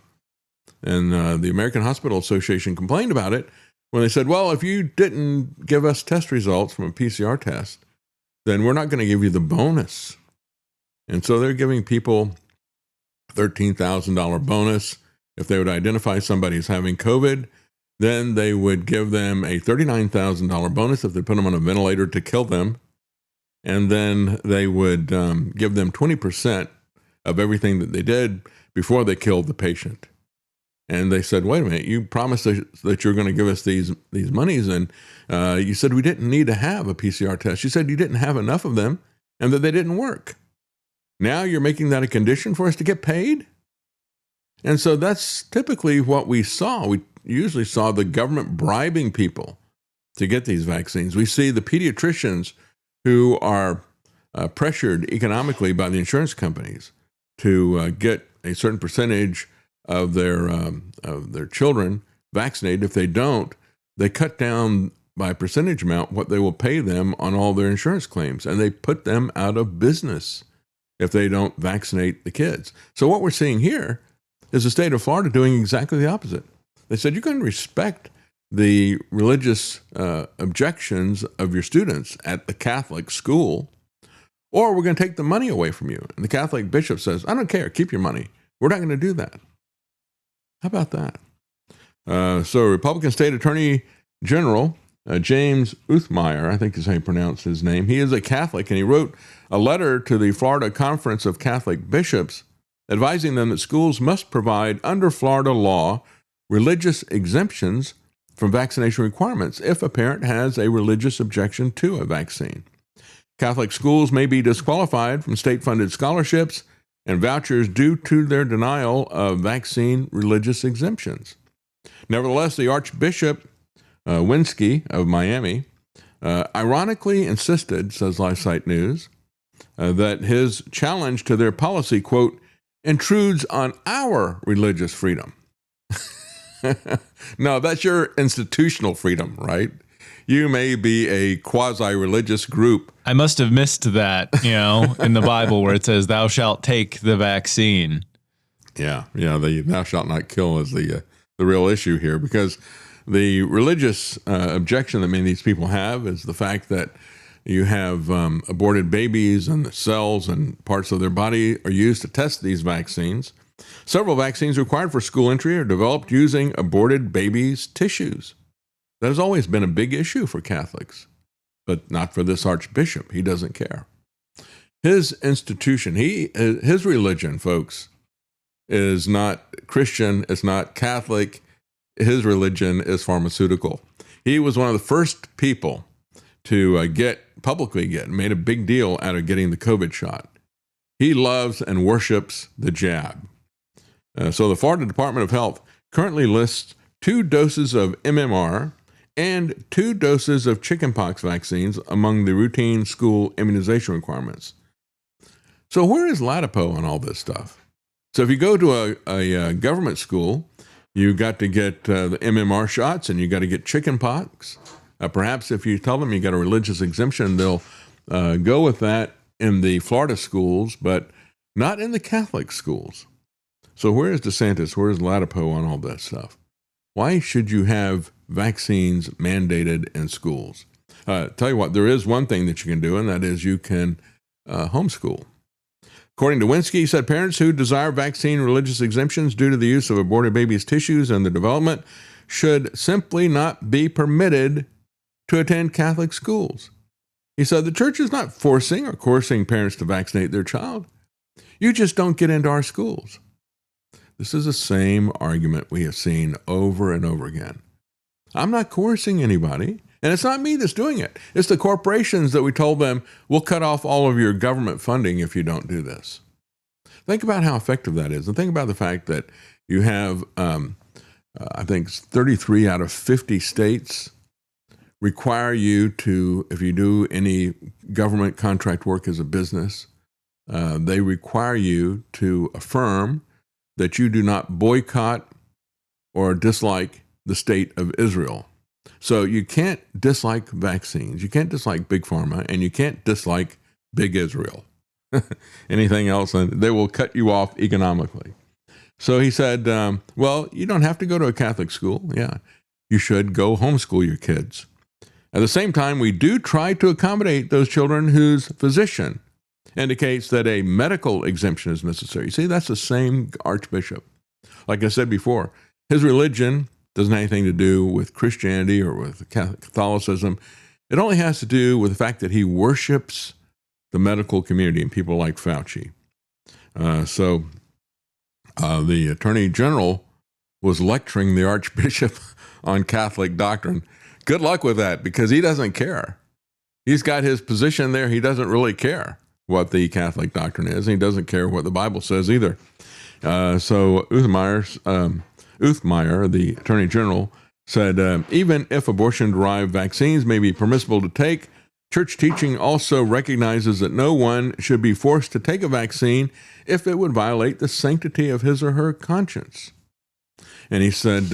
And the American Hospital Association complained about it when they said, well, if you didn't give us test results from a PCR test, then we're not going to give you the bonus And so they're giving people $13,000 bonus if they would identify somebody as having COVID. Then they would give them a $39,000 bonus if they put them on a ventilator to kill them. And then they would give them 20% of everything that they did before they killed the patient. And they said, wait a minute, you promised that you're going to give us these monies, and you said we didn't need to have a PCR test. You said you didn't have enough of them and that they didn't work. Now you're making that a condition for us to get paid? And so that's typically what we saw. We usually saw the government bribing people to get these vaccines. We see the pediatricians who are pressured economically by the insurance companies to get a certain percentage of their children vaccinated. If they don't, they cut down by a percentage amount what they will pay them on all their insurance claims, and they put them out of business if they don't vaccinate the kids. So what we're seeing here is the state of Florida doing exactly the opposite. They said, you can respect the religious objections of your students at the Catholic school, or we're going to take the money away from you. And the Catholic bishop says, I don't care, keep your money. We're not going to do that. How about that? So Republican State Attorney General James Uthmeier, I think is how you pronounce his name, he is a Catholic, and he wrote a letter to the Florida Conference of Catholic Bishops advising them that schools must provide, under Florida law, religious exemptions from vaccination requirements if a parent has a religious objection to a vaccine. Catholic schools may be disqualified from state-funded scholarships and vouchers due to their denial of vaccine religious exemptions. Nevertheless, the Archbishop Winsky of Miami ironically insisted, says LifeSite News, that his challenge to their policy, quote, intrudes on our religious freedom. No, that's your institutional freedom, right? You may be a quasi-religious group. I must have missed that, in the Bible where it says, thou shalt take the vaccine. Yeah, the thou shalt not kill is the real issue here, because the religious objection that many of these people have is the fact that you have aborted babies, and the cells and parts of their body are used to test these vaccines. Several vaccines required for school entry are developed using aborted babies' tissues. That has always been a big issue for Catholics, but not for this archbishop. He doesn't care. His institution, his religion, folks, is not Christian, it's not Catholic. His religion is pharmaceutical. He was one of the first people to made a big deal out of getting the COVID shot. He loves and worships the jab. So the Florida Department of Health currently lists 2 doses of MMR and 2 doses of chickenpox vaccines among the routine school immunization requirements. So where is Latipo on all this stuff? So if you go to a government school, you got to get the MMR shots, and you got to get chickenpox. Perhaps if you tell them you got a religious exemption, they'll go with that in the Florida schools, but not in the Catholic schools. So where is DeSantis? Where is Latipo on all that stuff? Why should you have vaccines mandated in schools? Tell you what, there is one thing that you can do, and that is you can homeschool. According to Winsky, he said parents who desire vaccine religious exemptions due to the use of aborted babies' tissues and their development should simply not be permitted to attend Catholic schools. He said the church is not forcing or coercing parents to vaccinate their child. You just don't get into our schools. This is the same argument we have seen over and over again. I'm not coercing anybody, and it's not me that's doing it. It's the corporations that we told them, we'll cut off all of your government funding if you don't do this. Think about how effective that is, and think about the fact that you have, I think 33 out of 50 states require you to, if you do any government contract work as a business, they require you to affirm that you do not boycott or dislike the state of Israel. So you can't dislike vaccines, you can't dislike Big Pharma, and you can't dislike Big Israel. Anything else, and they will cut you off economically. So he said, well, you don't have to go to a Catholic school. Yeah, you should go homeschool your kids. At the same time, we do try to accommodate those children whose physician indicates that a medical exemption is necessary. See, that's the same archbishop. Like I said before, his religion doesn't have anything to do with Christianity or with Catholicism. It only has to do with the fact that he worships the medical community and people like Fauci. So the Attorney General was lecturing the Archbishop on Catholic doctrine. Good luck with that, because he doesn't care. He's got his position there. He doesn't really care what the Catholic doctrine is. And he doesn't care what the Bible says either. So Uthmeier, the Attorney General, said, even if abortion-derived vaccines may be permissible to take, church teaching also recognizes that no one should be forced to take a vaccine if it would violate the sanctity of his or her conscience. And he said,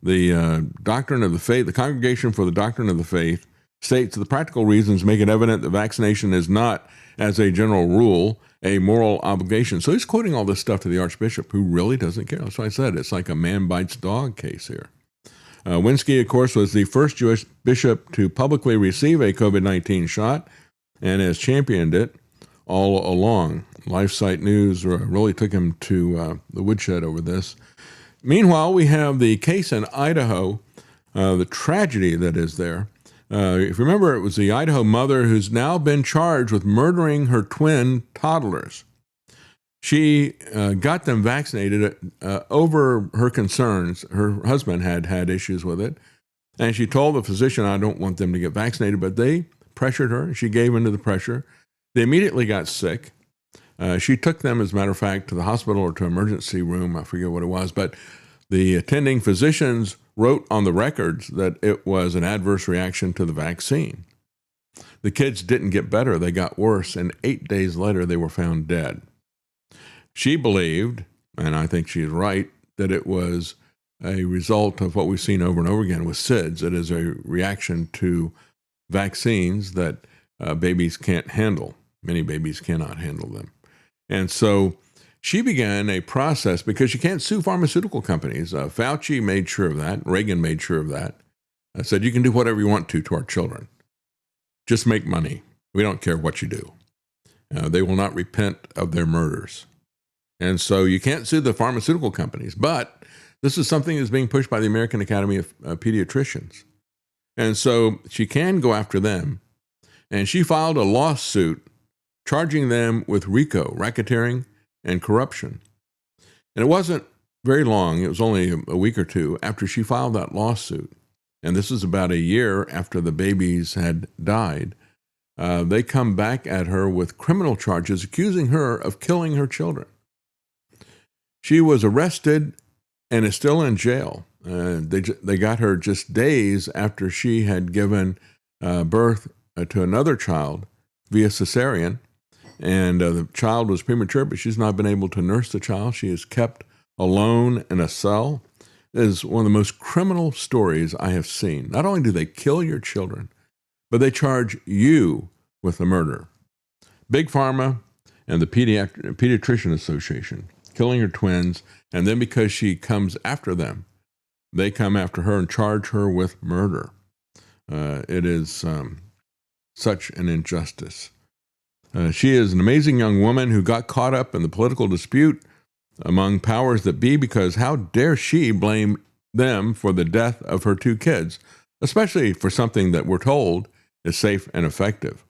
the doctrine of the faith, the Congregation for the Doctrine of the Faith, states the practical reasons make it evident that vaccination is not, as a general rule, a moral obligation. So he's quoting all this stuff to the Archbishop, who really doesn't care. That's why I said it's like a man bites dog case here. Winsky, of course, was the first Jewish bishop to publicly receive a COVID-19 shot and has championed it all along. LifeSite News really took him to the woodshed over this. Meanwhile, we have the case in Idaho, the tragedy that is there. If you remember, it was the Idaho mother who's now been charged with murdering her twin toddlers. She got them vaccinated over her concerns. Her husband had issues with it. And she told the physician, I don't want them to get vaccinated, but they pressured her. She gave in to the pressure. They immediately got sick. She took them, as a matter of fact, to the hospital or to emergency room. I forget what it was, but the attending physicians wrote on the records that it was an adverse reaction to the vaccine. The kids didn't get better. They got worse. And 8 days later, they were found dead. She believed, and I think she is right, that it was a result of what we've seen over and over again with SIDS. It is a reaction to vaccines that babies can't handle. Many babies cannot handle them. And so she began a process, because you can't sue pharmaceutical companies. Fauci made sure of that. Reagan made sure of that. Said, you can do whatever you want to our children. Just make money. We don't care what you do. They will not repent of their murders. And so you can't sue the pharmaceutical companies. But this is something that's being pushed by the American Academy of Pediatricians. And so she can go after them. And she filed a lawsuit charging them with RICO, racketeering, and corruption. And it wasn't very long. It was only a week or two after she filed that lawsuit. And this is about a year after the babies had died. They come back at her with criminal charges, accusing her of killing her children. She was arrested and is still in jail. They got her just days after she had given birth to another child via cesarean. And the child was premature, but she's not been able to nurse the child. She is kept alone in a cell. It is one of the most criminal stories I have seen. Not only do they kill your children, but they charge you with the murder. Big Pharma and the Pediatrician Association killing her twins, and then because she comes after them, they come after her and charge her with murder. It is such an injustice. She is an amazing young woman who got caught up in the political dispute among powers that be, because how dare she blame them for the death of her two kids, especially for something that we're told is safe and effective,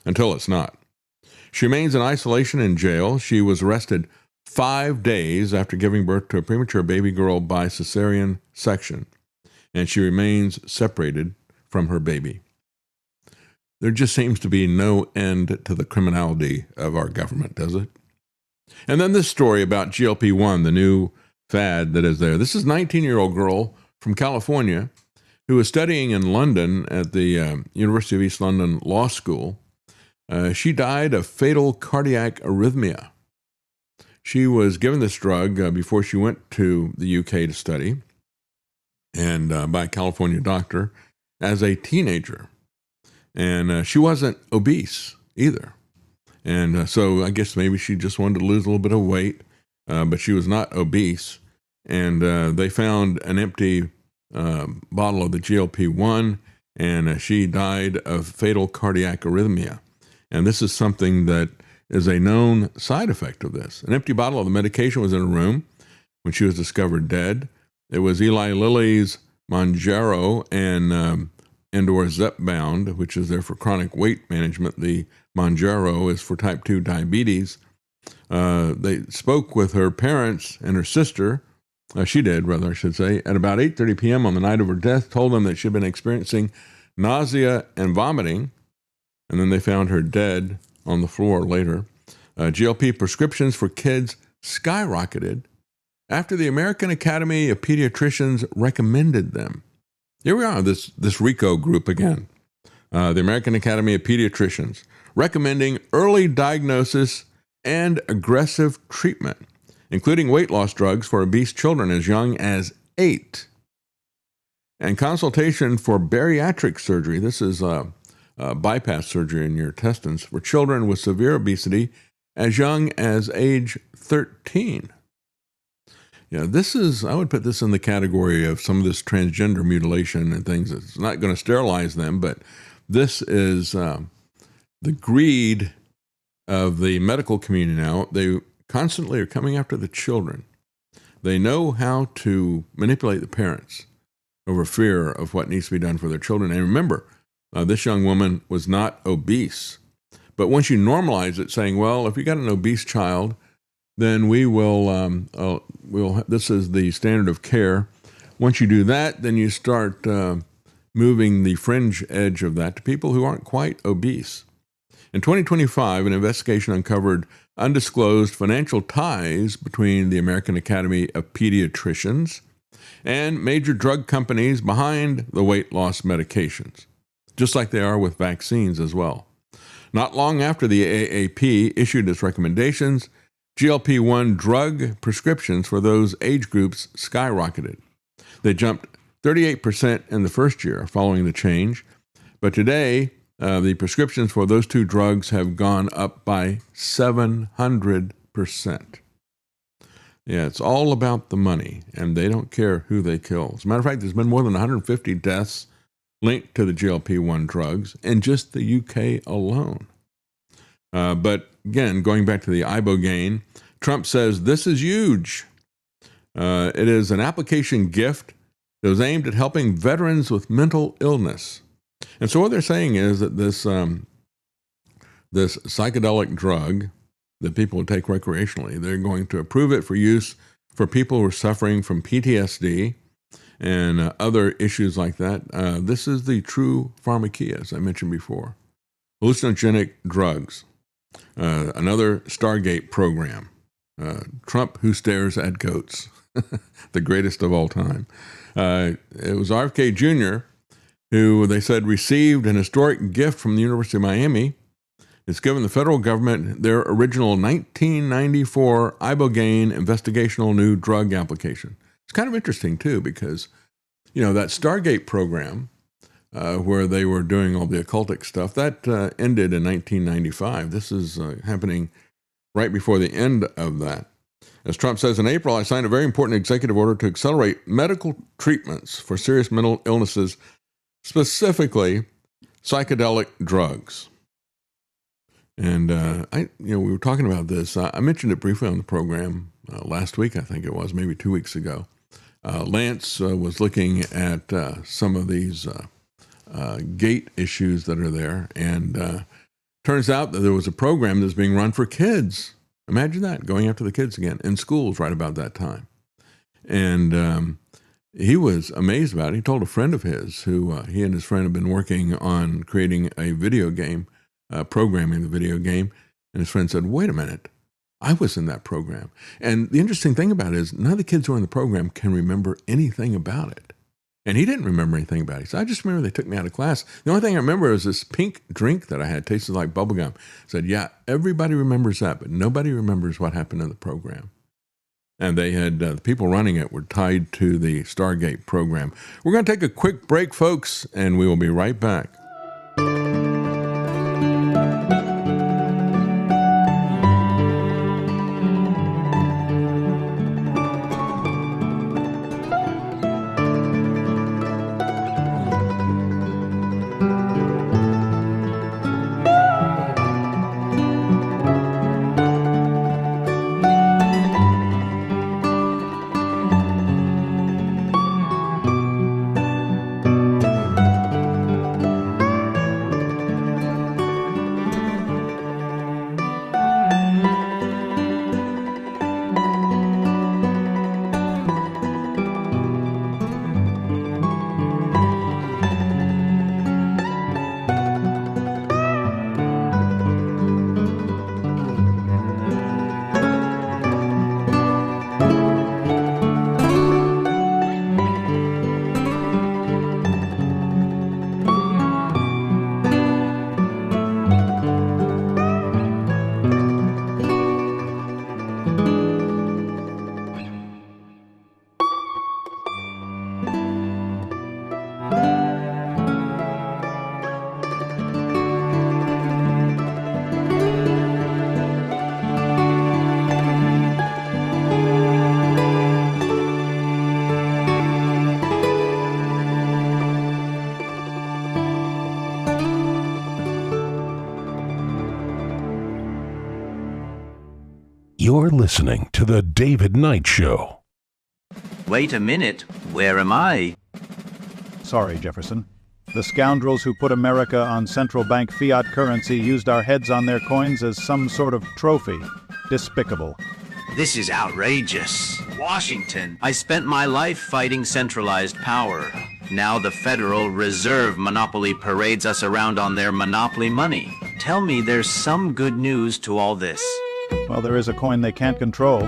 until it's not. She remains in isolation in jail. She was arrested 5 days after giving birth to a premature baby girl by cesarean section, and she remains separated from her baby. There just seems to be no end to the criminality of our government, does it? And then this story about GLP-1, the new fad that is there. This is a 19-year-old girl from California who is studying in London at the University of East London Law School. She died of fatal cardiac arrhythmia. She was given this drug before she went to the UK to study, and by a California doctor, as a teenager. And she wasn't obese either. And so I guess maybe she just wanted to lose a little bit of weight, but she was not obese. And they found an empty bottle of the GLP-1, and she died of fatal cardiac arrhythmia. And this is something that is a known side effect of this. An empty bottle of the medication was in a room when she was discovered dead. It was Eli Lilly's Mounjaro and/or Zepbound, which is there for chronic weight management. The Mounjaro is for type 2 diabetes. They spoke with her parents and her sister. She did, rather, I should say, at about 8:30 p.m. on the night of her death, told them that she'd been experiencing nausea and vomiting, and then they found her dead on the floor later. GLP prescriptions for kids skyrocketed after the American Academy of Pediatricians recommended them. Here we are, this RICO group again. The American Academy of Pediatricians recommending early diagnosis and aggressive treatment, including weight loss drugs for obese children as young as 8, and consultation for bariatric surgery. This is bypass surgery in your intestines for children with severe obesity as young as age 13. This is, I would put this in the category of some of this transgender mutilation and things. It's not going to sterilize them, but this is the greed of the medical community now. They constantly are coming after the children. They know how to manipulate the parents over fear of what needs to be done for their children. And remember, this young woman was not obese. But once you normalize it, saying, well, if you got an obese child, then we will, this is the standard of care. Once you do that, then you start moving the fringe edge of that to people who aren't quite obese. In 2025, an investigation uncovered undisclosed financial ties between the American Academy of Pediatricians and major drug companies behind the weight loss medications, just like they are with vaccines as well. Not long after the AAP issued its recommendations, GLP-1 drug prescriptions for those age groups skyrocketed. They jumped 38% in the first year following the change, but today the prescriptions for those two drugs have gone up by 700%. Yeah, it's all about the money, and they don't care who they kill. As a matter of fact, there's been more than 150 deaths linked to the GLP-1 drugs in just the UK alone. But again, going back to the ibogaine, Trump says this is huge. It is an application gift that was aimed at helping veterans with mental illness. And so what they're saying is that this psychedelic drug that people would take recreationally, they're going to approve it for use for people who are suffering from PTSD and other issues like that. This is the true pharmakeia, as I mentioned before. Hallucinogenic drugs. Another Stargate program. Trump who stares at goats. The greatest of all time. It was RFK Jr. who they said received an historic gift from the University of Miami. It's given the federal government their original 1994 ibogaine investigational new drug application. It's kind of interesting, too, because, that Stargate program where they were doing all the occultic stuff, that ended in 1995. This is happening right before the end of that. As Trump says, in April, I signed a very important executive order to accelerate medical treatments for serious mental illnesses, specifically psychedelic drugs. And we were talking about this. I mentioned it briefly on the program last week, I think it was, maybe 2 weeks ago. Lance was looking at some of these gate issues that are there, and turns out that there was a program that's being run for kids. Imagine that, going after the kids again in schools right about that time. And he was amazed about it. He told a friend of his who he and his friend have been working on creating a video game, programming the video game. And his friend said, wait a minute, I was in that program. And the interesting thing about it is none of the kids who are in the program can remember anything about it. And he didn't remember anything about it. He said, I just remember they took me out of class. The only thing I remember is this pink drink that I had, tasted like bubblegum. I said, yeah, everybody remembers that, but nobody remembers what happened in the program. And they had, the people running it were tied to the Stargate program. We're going to take a quick break, folks, and we will be right back. You're listening to The David Knight Show. Wait a minute, where am I? Sorry, Jefferson. The scoundrels who put America on central bank fiat currency used our heads on their coins as some sort of trophy. Despicable. This is outrageous. Washington, I spent my life fighting centralized power. Now the Federal Reserve monopoly parades us around on their monopoly money. Tell me there's some good news to all this. Well, there is a coin they can't control.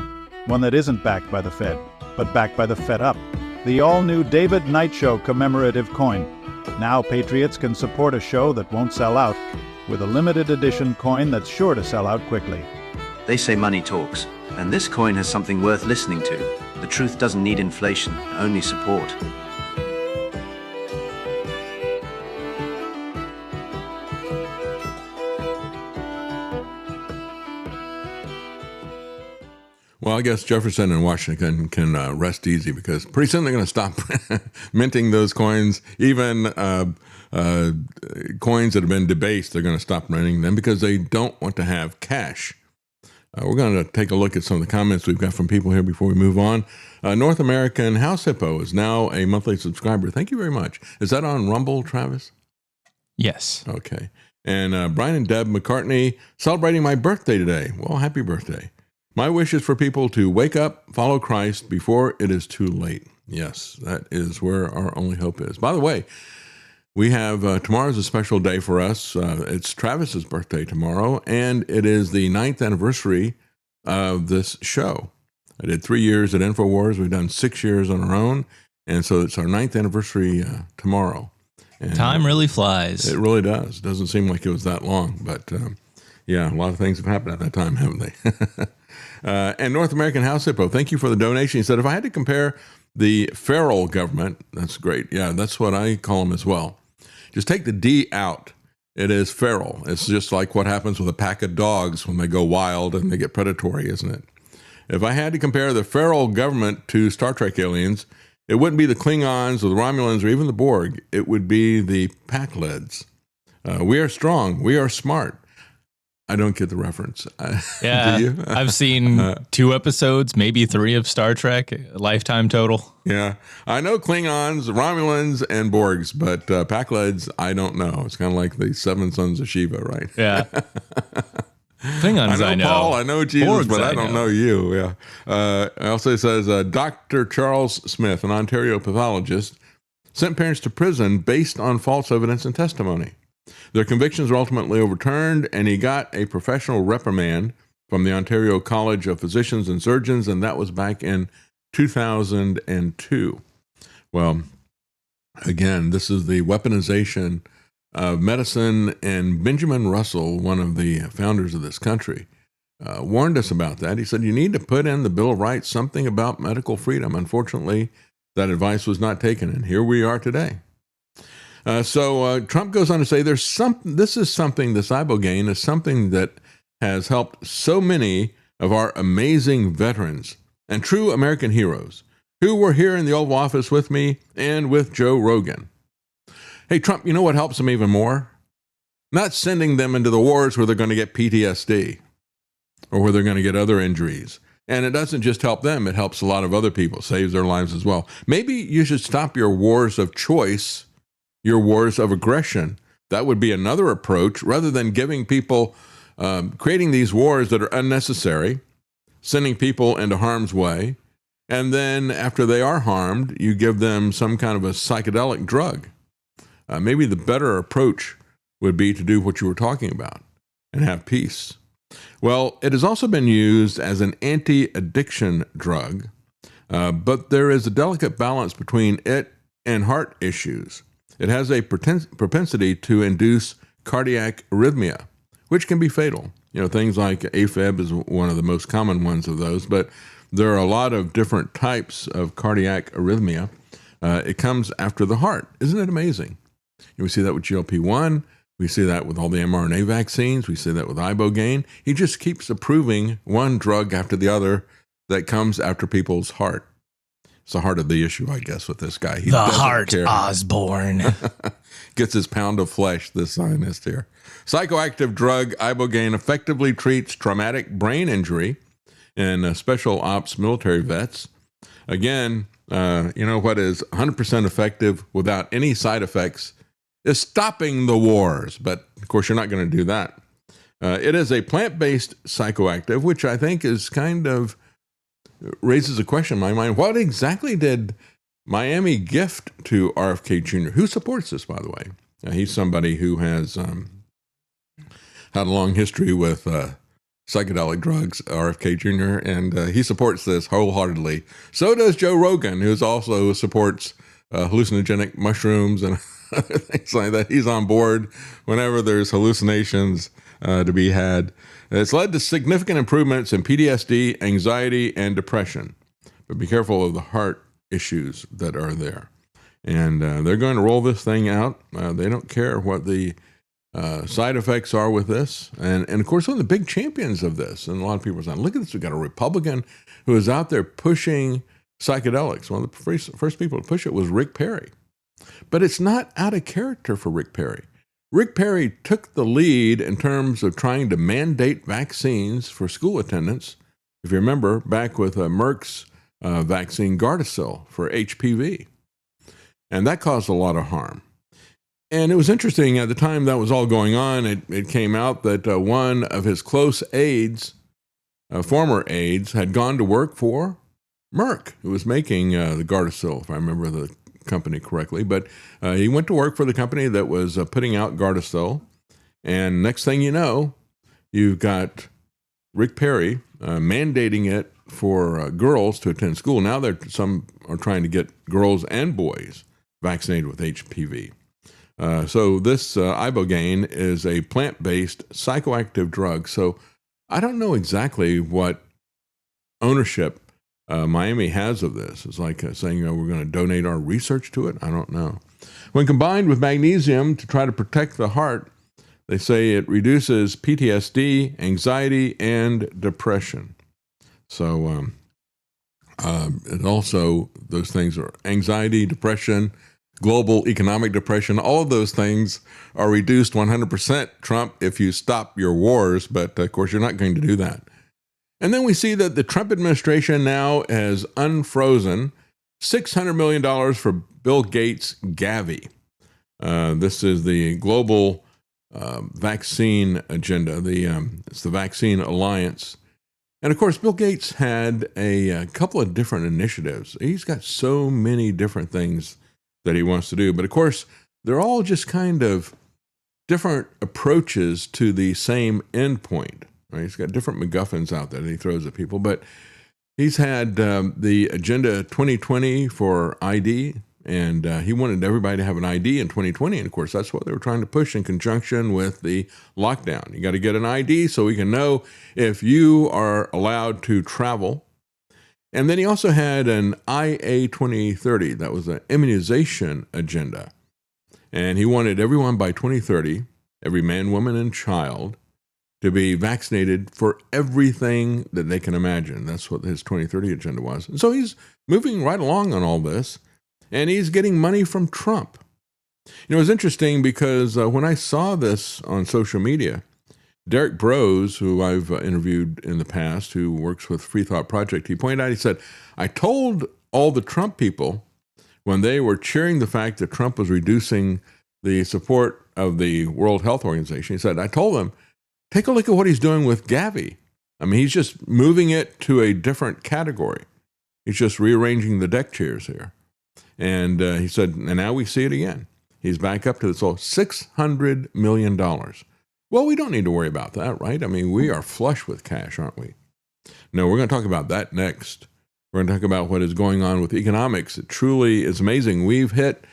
One that isn't backed by the Fed, but backed by the Fed Up. The all-new David Knight Show commemorative coin. Now patriots can support a show that won't sell out with a limited edition coin that's sure to sell out quickly. They say money talks, and this coin has something worth listening to. The truth doesn't need inflation, only support. Well, I guess Jefferson and Washington can rest easy because pretty soon they're going to stop minting those coins. Even coins that have been debased, they're going to stop minting them because they don't want to have cash. We're going to take a look at some of the comments we've got from people here before we move on. North American House Hippo is now a monthly subscriber. Thank you very much. Is that on Rumble, Travis? Yes. Okay. And Brian and Deb McCartney celebrating my birthday today. Well, happy birthday. My wish is for people to wake up, follow Christ before it is too late. Yes, that is where our only hope is. By the way, we have tomorrow's a special day for us. It's Travis's birthday tomorrow, and it is the 9th anniversary of this show. I did 3 years at InfoWars. We've done 6 years on our own, and so it's our 9th anniversary tomorrow. And time really flies. It really does. It doesn't seem like it was that long, but yeah, a lot of things have happened at that time, haven't they? And North American House Hippo, thank you for the donation. He said, if I had to compare the feral government, that's great. Yeah, that's what I call them as well. Just take the D out. It is feral. It's just like what happens with a pack of dogs when they go wild and they get predatory, isn't it? If I had to compare the feral government to Star Trek aliens, it wouldn't be the Klingons or the Romulans or even the Borg. It would be the Pakleds. We are strong. We are smart. I don't get the reference. Yeah, do you? I've seen 2 episodes, maybe 3 of Star Trek, lifetime total. Yeah, I know Klingons, Romulans, and Borgs, but Pakleds, I don't know. It's kind of like the 7 sons of Shiva, right? Yeah. Klingons, I know. Paul, I know Jesus, Borgs, but I don't know you. Yeah. It also says Dr. Charles Smith, an Ontario pathologist, sent parents to prison based on false evidence and testimony. Their convictions were ultimately overturned, and he got a professional reprimand from the Ontario College of Physicians and Surgeons, and that was back in 2002. Well, again, this is the weaponization of medicine, and Benjamin Russell, one of the founders of this country, warned us about that. He said, you need to put in the Bill of Rights something about medical freedom. Unfortunately, that advice was not taken, and here we are today. So Trump goes on to say this ibogaine is something that has helped so many of our amazing veterans and true American heroes who were here in the Oval Office with me and with Joe Rogan. Hey, Trump, you know what helps them even more? Not sending them into the wars where they're going to get PTSD or where they're going to get other injuries. And it doesn't just help them, it helps a lot of other people, saves their lives as well. Maybe you should stop your wars of choice, your wars of aggression. That would be another approach rather than giving people, creating these wars that are unnecessary, sending people into harm's way. And then after they are harmed, you give them some kind of a psychedelic drug. Maybe the better approach would be to do what you were talking about and have peace. Well, it has also been used as an anti-addiction drug, but there is a delicate balance between it and heart issues. It has a propensity to induce cardiac arrhythmia, which can be fatal. You know, things like AFib is one of the most common ones of those, but there are a lot of different types of cardiac arrhythmia. It comes after the heart. Isn't it amazing? We see that with GLP-1. We see that with all the mRNA vaccines. We see that with ibogaine. He just keeps approving one drug after the other that comes after people's heart. It's the heart of the issue, I guess, with this guy. He the heart Osborne. Gets his pound of flesh, this scientist here. Psychoactive drug ibogaine effectively treats traumatic brain injury and special ops military vets. Again, what is 100% effective without any side effects is stopping the wars. But of course, you're not going to do that. It is a plant-based psychoactive, which I think is kind of raises a question in my mind. What exactly did Miami gift to RFK Jr.? Who supports this, by the way? He's somebody who has had a long history with psychedelic drugs, RFK Jr., and he supports this wholeheartedly. So does Joe Rogan, who also supports hallucinogenic mushrooms and other things like that. He's on board whenever there's hallucinations to be had. It's led to significant improvements in PTSD, anxiety, and depression. But be careful of the heart issues that are there. And they're going to roll this thing out. They don't care what the side effects are with this. And of course, one of the big champions of this, and a lot of people are saying, look at this, we've got a Republican who is out there pushing psychedelics. One of the first people to push it was Rick Perry. But it's not out of character for Rick Perry. Rick Perry took the lead in terms of trying to mandate vaccines for school attendance. If you remember, back with Merck's vaccine Gardasil for HPV. And that caused a lot of harm. And it was interesting, at the time that was all going on, it came out that one of his close aides, former aides, had gone to work for Merck, who was making the Gardasil, if I remember the company correctly. But he went to work for the company that was putting out Gardasil. And next thing you know, you've got Rick Perry mandating it for girls to attend school. Now some are trying to get girls and boys vaccinated with HPV. So this ibogaine is a plant-based psychoactive drug. So I don't know exactly what ownership Miami has of this. It's like saying, we're going to donate our research to it. I don't know. When combined with magnesium to try to protect the heart, they say it reduces PTSD, anxiety, and depression. So and also those things are anxiety, depression, global economic depression. All of those things are reduced 100%, Trump, if you stop your wars. But of course, you're not going to do that. And then we see that the Trump administration now has unfrozen $600 million for Bill Gates' Gavi. This is the global vaccine agenda. It's the Vaccine Alliance. And of course, Bill Gates had a couple of different initiatives. He's got so many different things that he wants to do. But of course, they're all just kind of different approaches to the same endpoint. Right? He's got different MacGuffins out there that he throws at people. But he's had the Agenda 2020 for ID, and he wanted everybody to have an ID in 2020. And of course, that's what they were trying to push in conjunction with the lockdown. You got to get an ID so we can know if you are allowed to travel. And then he also had an IA 2030. That was an immunization agenda. And he wanted everyone by 2030, every man, woman, and child, to be vaccinated for everything that they can imagine. That's what his 2030 agenda was. And so he's moving right along on all this, and he's getting money from Trump. You know, it was interesting because when I saw this on social media, Derek Brose, who I've interviewed in the past, who works with Free Thought Project, he pointed out, he said, I told all the Trump people when they were cheering the fact that Trump was reducing the support of the World Health Organization, he said, I told them, take a look at what he's doing with Gavi. I mean, he's just moving it to a different category. He's just rearranging the deck chairs here. And he said, and now we see it again. He's back up to this whole $600 million. Well, we don't need to worry about that, right? I mean, we are flush with cash, aren't we? No, we're going to talk about that next. We're going to talk about what is going on with economics. It truly is amazing. We've hit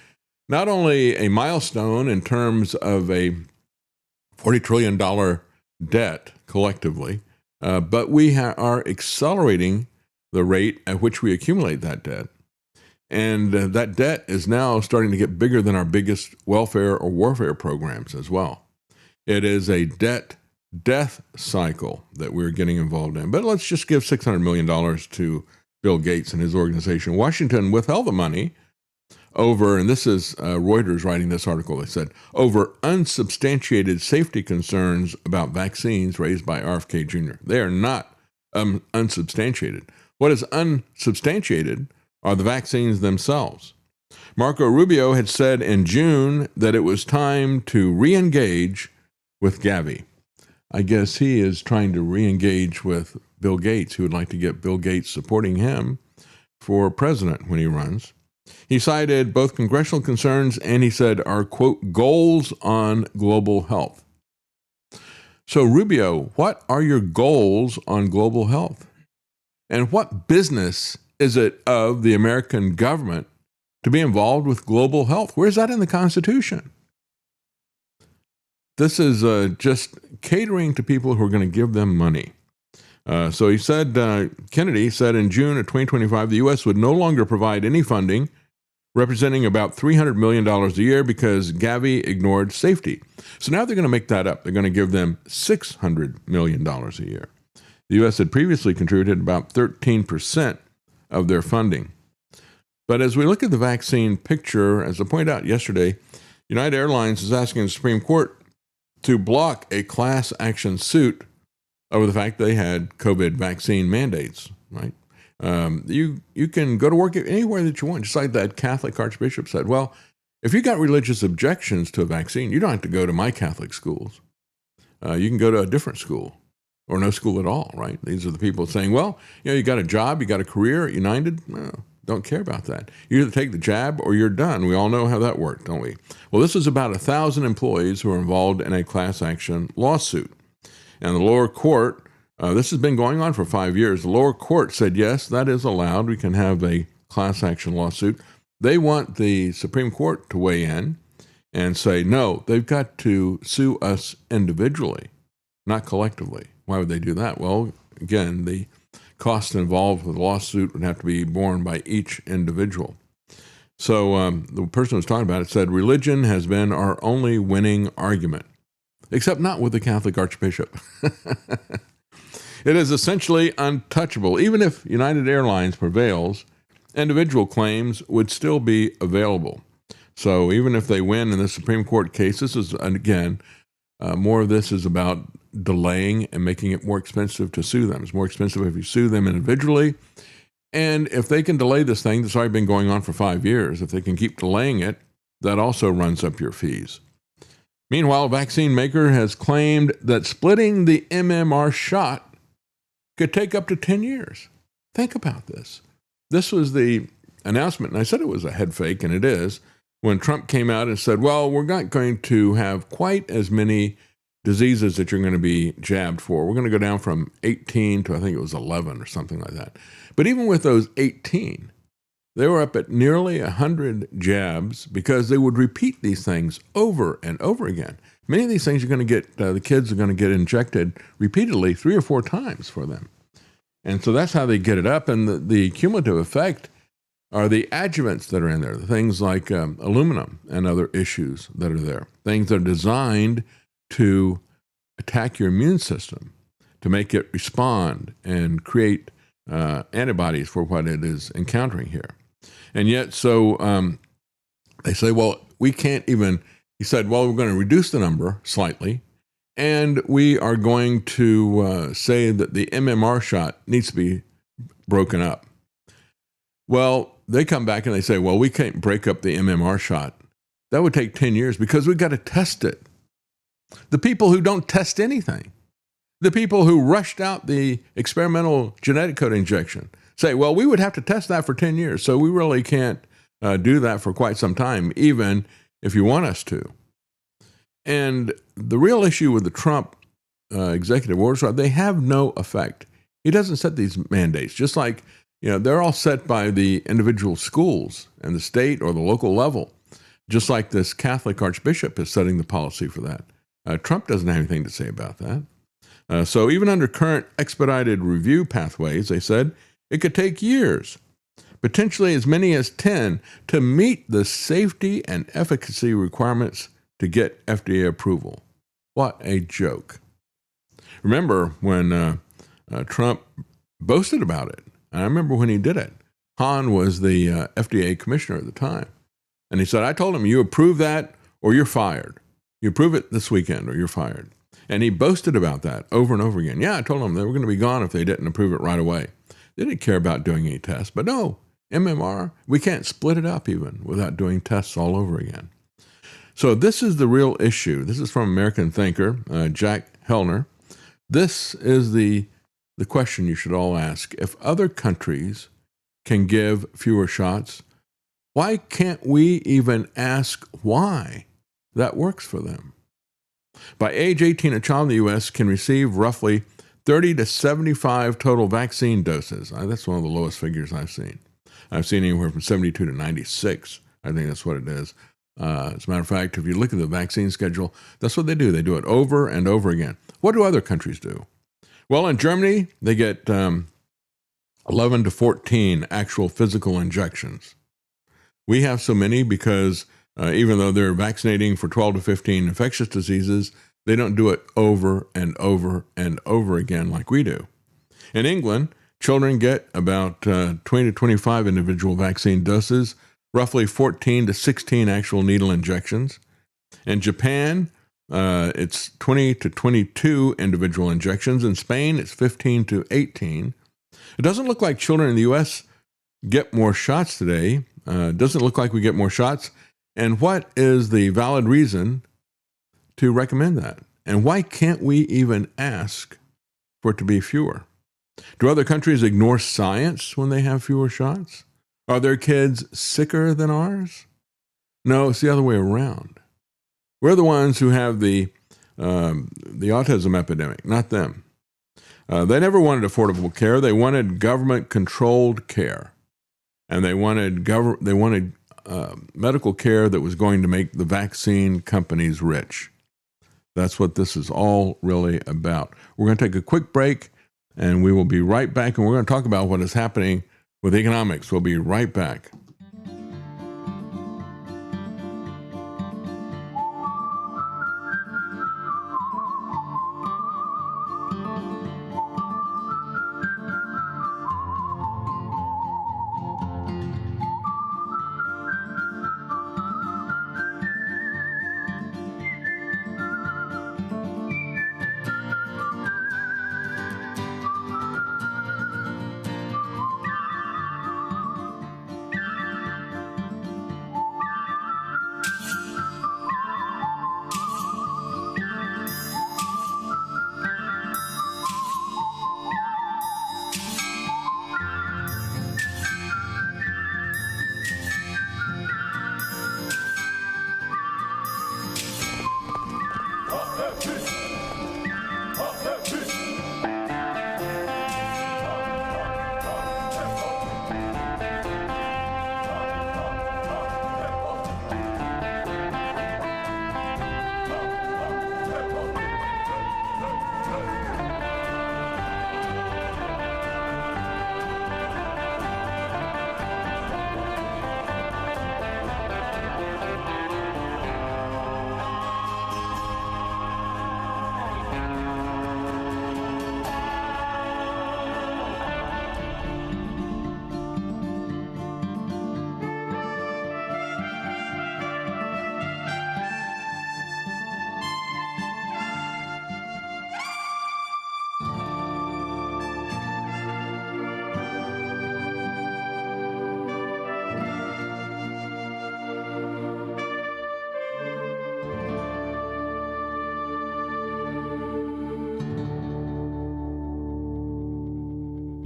not only a milestone in terms of a $40 trillion debt collectively, but we are accelerating the rate at which we accumulate that debt. And that debt is now starting to get bigger than our biggest welfare or warfare programs as well. It is a debt-death cycle that we're getting involved in. But let's just give $600 million to Bill Gates and his organization. Washington withheld the money over, and this is Reuters writing this article, they said, over unsubstantiated safety concerns about vaccines raised by RFK Jr. They are not unsubstantiated. What is unsubstantiated are the vaccines themselves. Marco Rubio had said in June that it was time to re-engage with Gavi. I guess he is trying to re-engage with Bill Gates, who would like to get Bill Gates supporting him for president when he runs. He cited both congressional concerns and he said our, quote, goals on global health. So, Rubio, what are your goals on global health? And what business is it of the American government to be involved with global health? Where's that in the Constitution? This is just catering to people who are going to give them money. So he said, Kennedy said in June of 2025, the U.S. would no longer provide any funding, representing about $300 million a year because Gavi ignored safety. So now they're going to make that up. They're going to give them $600 million a year. The U.S. had previously contributed about 13% of their funding. But as we look at the vaccine picture, as I pointed out yesterday, United Airlines is asking the Supreme Court to block a class action suit over the fact they had COVID vaccine mandates, right? You can go to work anywhere that you want, just like that Catholic Archbishop said. Well, if you got religious objections to a vaccine, you don't have to go to my Catholic schools. You can go to a different school or no school at all, right? These are the people saying, well, you got a job, you got a career at United. No, don't care about that. You either take the jab or you're done. We all know how that worked, don't we? Well, this is about 1,000 employees who are involved in a class action lawsuit. And the lower court, this has been going on for 5 years. The lower court said, yes, that is allowed. We can have a class action lawsuit. They want the Supreme Court to weigh in and say, no, they've got to sue us individually, not collectively. Why would they do that? Well, again, the cost involved with the lawsuit would have to be borne by each individual. So the person who was talking about it said, religion has been our only winning argument, except not with the Catholic Archbishop. It is essentially untouchable. Even if United Airlines prevails, individual claims would still be available. So even if they win in the Supreme Court case, this is, again, more of this is about delaying and making it more expensive to sue them. It's more expensive if you sue them individually. And if they can delay this thing that's already been going on for 5 years, if they can keep delaying it, that also runs up your fees. Meanwhile, a vaccine maker has claimed that splitting the MMR shot could take up to 10 years. Think about this. This was the announcement, and I said it was a head fake, and it is, when Trump came out and said, well, we're not going to have quite as many diseases that you're going to be jabbed for. We're going to go down from 18 to, I think it was 11 or something like that. But even with those 18, they were up at nearly 100 jabs because they would repeat these things over and over again. Many of these things you're going to get, the kids are going to get injected repeatedly 3 or 4 times for them. And so that's how they get it up. And the cumulative effect are the adjuvants that are in there, the things like aluminum and other issues that are there, things that are designed to attack your immune system, to make it respond and create antibodies for what it is encountering here. And yet, so they say, well, we can't even, he said, well, we're going to reduce the number slightly, and we are going to say that the MMR shot needs to be broken up. Well, they come back and they say, well, we can't break up the MMR shot. That would take 10 years because we've got to test it. The people who don't test anything, the people who rushed out the experimental genetic code injection, say, well, we would have to test that for 10 years, so we really can't do that for quite some time, even if you want us to. And the real issue with the Trump executive orders are they have no effect. He doesn't set these mandates, just like, they're all set by the individual schools and the state or the local level, just like this Catholic Archbishop is setting the policy for that. Trump doesn't have anything to say about that. So even under current expedited review pathways, they said, it could take years, potentially as many as 10, to meet the safety and efficacy requirements to get FDA approval. What a joke. Remember when Trump boasted about it, and I remember when he did it. Hahn was the FDA commissioner at the time, and he said, I told him, you approve that or you're fired. You approve it this weekend or you're fired. And he boasted about that over and over again. Yeah, I told them they were going to be gone if they didn't approve it right away. They didn't care about doing any tests. But no, MMR, we can't split it up even without doing tests all over again. So this is the real issue. This is from American thinker Jack Hellner. This is the question you should all ask. If other countries can give fewer shots, why can't we even ask why that works for them? By age 18, a child in the U.S. can receive roughly 30 to 75 total vaccine doses. That's one of the lowest figures I've seen. I've seen anywhere from 72 to 96. I think that's what it is. As a matter of fact, if you look at the vaccine schedule, that's what they do. They do it over and over again. What do other countries do? Well, in Germany, they get 11 to 14 actual physical injections. We have so many because even though they're vaccinating for 12 to 15 infectious diseases, they don't do it over and over and over again like we do. In England, children get about 20 to 25 individual vaccine doses, roughly 14 to 16 actual needle injections. In Japan, it's 20 to 22 individual injections. In Spain, it's 15 to 18. It doesn't look like children in the U.S. get more shots today. It doesn't look like we get more shots. And what is the valid reason to recommend that? And why can't we even ask for it to be fewer? Do other countries ignore science when they have fewer shots? Are their kids sicker than ours? No, it's the other way around. We're the ones who have the autism epidemic, not them. They never wanted affordable care. They wanted government-controlled care, and they wanted medical care that was going to make the vaccine companies rich. That's what this is all really about. We're going to take a quick break, and we will be right back, and we're going to talk about what is happening with economics. We'll be right back.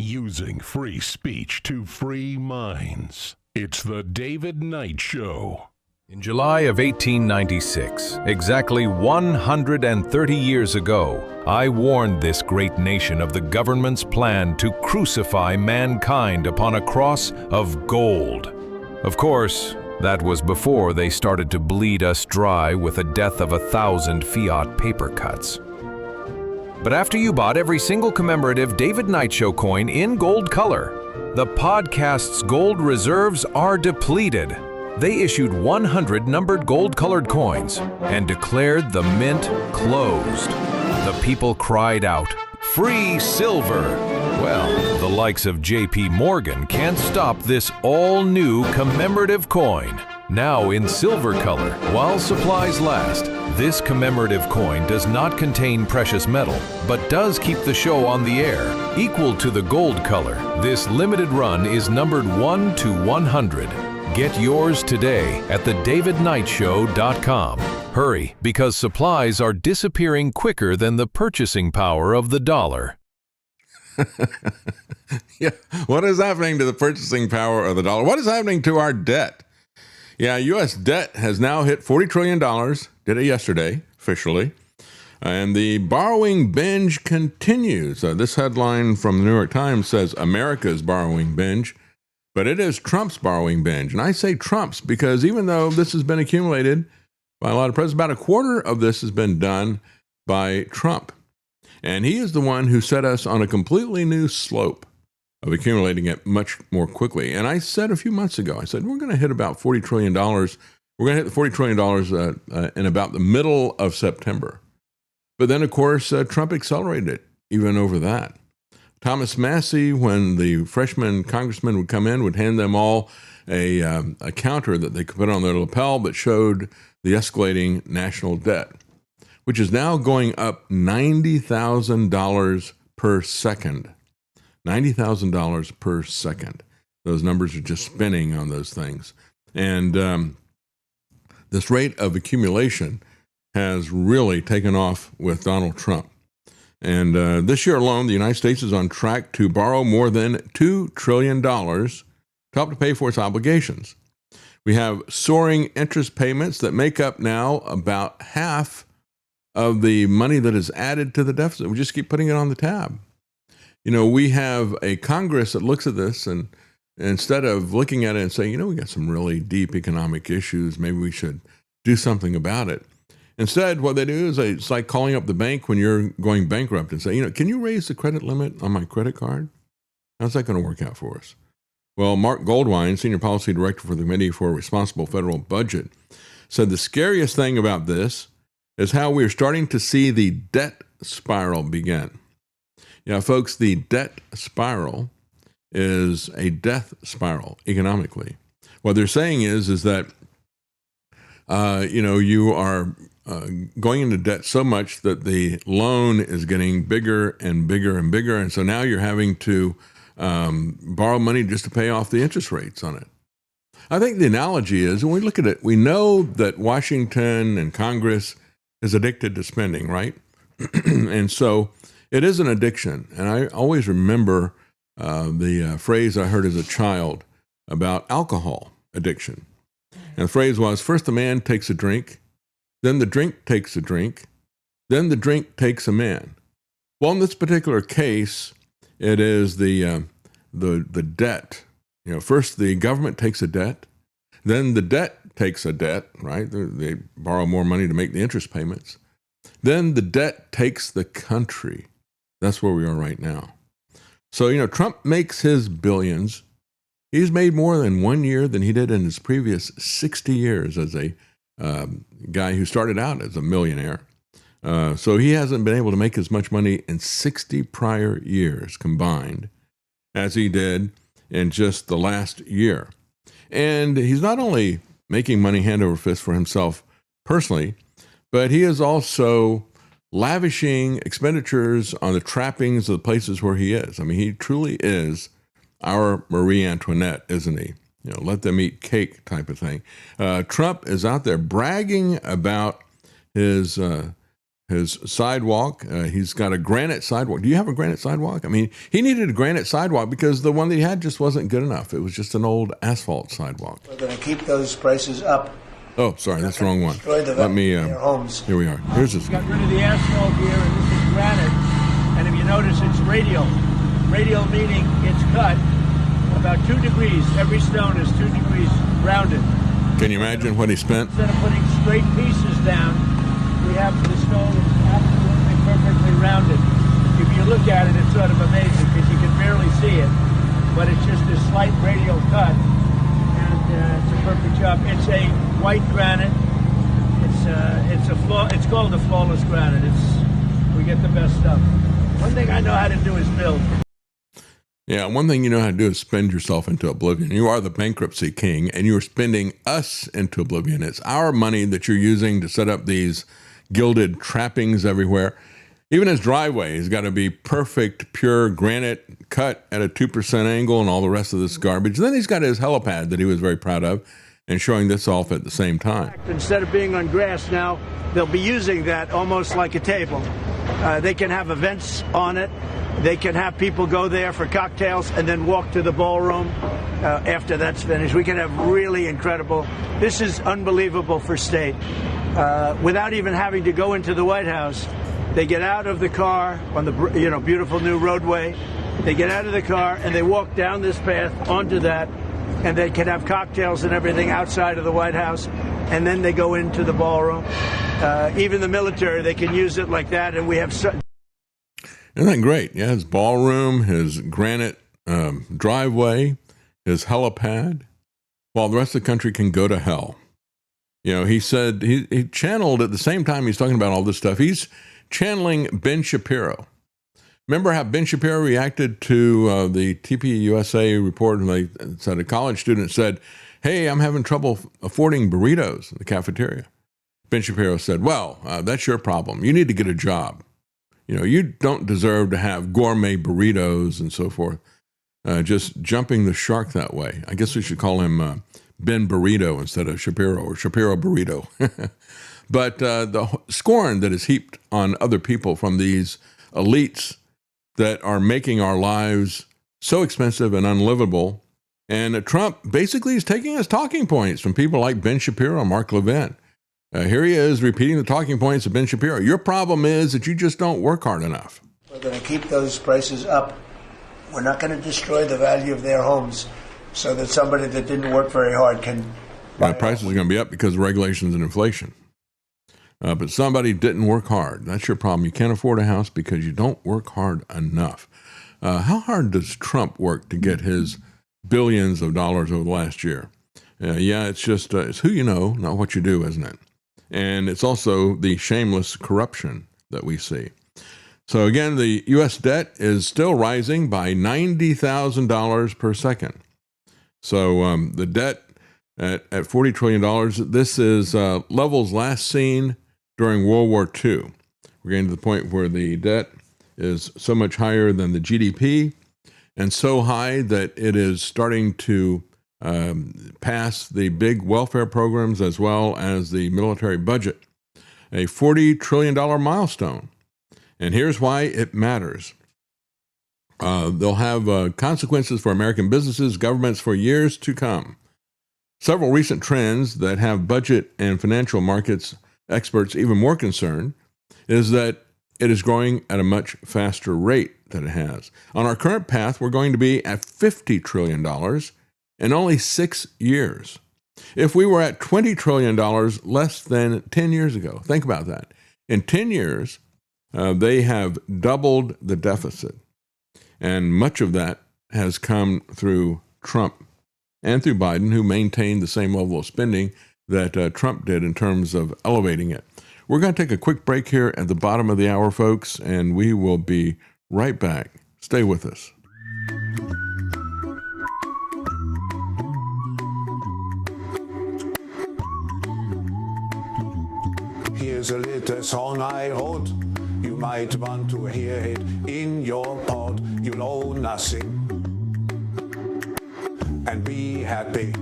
Using free speech to free minds. It's the David Knight Show. In July of 1896, exactly 130 years ago, I warned this great nation of the government's plan to crucify mankind upon a cross of gold. Of course, that was before they started to bleed us dry with the death of 1,000 fiat paper cuts. But after you bought every single commemorative David Knight Show coin in gold color, the podcast's gold reserves are depleted. They issued 100 numbered gold-colored coins and declared the mint closed. The people cried out, "Free silver!" Well, the likes of J.P. Morgan can't stop this all-new commemorative coin. now in silver color while supplies last. This commemorative coin does not contain precious metal, but does keep the show on the air. Equal to the gold color, this limited run is numbered 1 to 100. Get yours today at thedavidknightshow.com. Hurry, because supplies are disappearing quicker than the purchasing power of the dollar. Yeah, what is happening to the purchasing power of the dollar? What is happening to our debt? Yeah, U.S. debt has now hit $40 trillion, did it yesterday, officially. And the borrowing binge continues. This headline from the New York Times says America's borrowing binge, but it is Trump's borrowing binge. And I say Trump's because even though this has been accumulated by a lot of presidents, about a quarter of this has been done by Trump. And he is the one who set us on a completely new slope of accumulating it much more quickly. And I said a few months ago, I said, we're going to hit about $40 trillion. We're going to hit the $40 trillion in about the middle of September. But then, of course, Trump accelerated it even over that. Thomas Massie, when the freshman congressman would come in, would hand them all a counter that they could put on their lapel that showed the escalating national debt, which is now going up $90,000 per second. $90,000 per second. Those numbers are just spinning on those things. And this rate of accumulation has really taken off with Donald Trump. And this year alone, the United States is on track to borrow more than $2 trillion to help to pay for its obligations. We have soaring interest payments that make up now about half of the money that is added to the deficit. We just keep putting it on the tab. You know, we have a Congress that looks at this and instead of looking at it and saying, you know, we got some really deep economic issues, maybe we should do something about it. Instead, what they do is it's like calling up the bank when you're going bankrupt and say, you know, can you raise the credit limit on my credit card? How's that going to work out for us? Well, Mark Goldwine, Senior Policy Director for the Committee for a Responsible Federal Budget, said the scariest thing about this is how we're starting to see the debt spiral begin. Yeah, folks, the debt spiral is a death spiral economically. What they're saying is that, you are going into debt so much that the loan is getting bigger and bigger and bigger. And so now you're having to borrow money just to pay off the interest rates on it. I think the analogy is, when we look at it, we know that Washington and Congress is addicted to spending, right? And so it is an addiction. And I always remember the phrase I heard as a child about alcohol addiction. And the phrase was, first the man takes a drink, then the drink takes a drink, then the drink takes a man. Well, in this particular case, it is the debt. You know, first the government takes a debt, then the debt takes a debt, right? They borrow more money to make the interest payments. Then the debt takes the country. That's where we are right now. So, you know, Trump makes his billions. He's made more in 1 year than he did in his previous 60 years as a guy who started out as a millionaire. So he hasn't been able to make as much money in 60 prior years combined as he did in just the last year. And he's not only making money hand over fist for himself personally, but he is also lavishing expenditures on the trappings of the places where he is. I mean, he truly is our Marie Antoinette, isn't he? You know, let them eat cake type of thing. Trump is out there bragging about his sidewalk. He's got a granite sidewalk. Do you have a granite sidewalk? I mean, he needed a granite sidewalk because the one that he had just wasn't good enough. It was just an old asphalt sidewalk. We're going to keep those prices up. Oh, sorry, that's the wrong one. Let me. Homes. Here we are. Here's this. Got rid of the asphalt here, and this is granite. And if you notice, it's radial. Radial meaning it's cut about 2 degrees. Every stone is 2 degrees rounded. Can you imagine what he spent? Instead of putting straight pieces down, we have the stone absolutely perfectly rounded. If you look at it, it's sort of amazing because you can barely see it, but it's just a slight radial cut, and it's a perfect job. It's a white granite. It's called a flawless granite. We get the best stuff. One thing I know how to do is build. Yeah, one thing you know how to do is spend yourself into oblivion. You are the bankruptcy king, and you're spending us into oblivion. It's our money that you're using to set up these gilded trappings everywhere. Even his driveway has got to be perfect, pure granite, cut at a 2% angle and all the rest of this garbage. Then he's got his helipad that he was very proud of and showing this off at the same time. Instead of being on grass now, they'll be using that almost like a table. They can have events on it. They can have people go there for cocktails and then walk to the ballroom after that's finished. We can have really incredible. This is unbelievable for state. Without even having to go into the White House, they get out of the car on the beautiful new roadway. They get out of the car and they walk down this path onto that, and they can have cocktails and everything outside of the White House, and then they go into the ballroom. Even the military, they can use it like that, and we have. Isn't that great? Yeah, his ballroom, his granite driveway, his helipad, while the rest of the country can go to hell. You know, he said he channeled at the same time he's talking about all this stuff. He's channeling Ben Shapiro. Remember how Ben Shapiro reacted to the TPUSA report? And they said a college student said, "Hey, I'm having trouble affording burritos in the cafeteria." Ben Shapiro said, "Well, that's your problem. You need to get a job. You know, you don't deserve to have gourmet burritos and so forth." Just jumping the shark that way. I guess we should call him Ben Burrito instead of Shapiro, or Shapiro Burrito. But the scorn that is heaped on other people from these elites that are making our lives so expensive and unlivable. And Trump basically is taking his talking points from people like Ben Shapiro and Mark Levin. Here he is repeating the talking points of Ben Shapiro. Your problem is that you just don't work hard enough. We're going to keep those prices up. We're not going to destroy the value of their homes so that somebody that didn't work very hard can buy prices are going to be up because of regulations and inflation. But somebody didn't work hard. That's your problem. You can't afford a house because you don't work hard enough. How hard does Trump work to get his billions of dollars over the last year? Yeah, it's just it's who you know, not what you do, isn't it? And it's also the shameless corruption that we see. So again, the U.S. debt is still rising by $90,000 per second. So the debt at $40 trillion, this is levels last seen during World War II. We're getting to the point where the debt is so much higher than the GDP and so high that it is starting to pass the big welfare programs as well as the military budget, a $40 trillion milestone. And here's why it matters. They'll have consequences for American businesses, governments for years to come. Several recent trends that have budget and financial markets experts even more concerned is that it is growing at a much faster rate than it has. On our current path, we're going to be at $50 trillion in only 6 years. If we were at $20 trillion less than 10 years ago, think about that. In 10 years, they have doubled the deficit. And much of that has come through Trump and through Biden, who maintained the same level of spending that Trump did in terms of elevating it. We're going to take a quick break here at the bottom of the hour, folks, and we will be right back. Stay with us. Here's a little song I wrote. You might want to hear it in your pod. You'll owe nothing and be happy.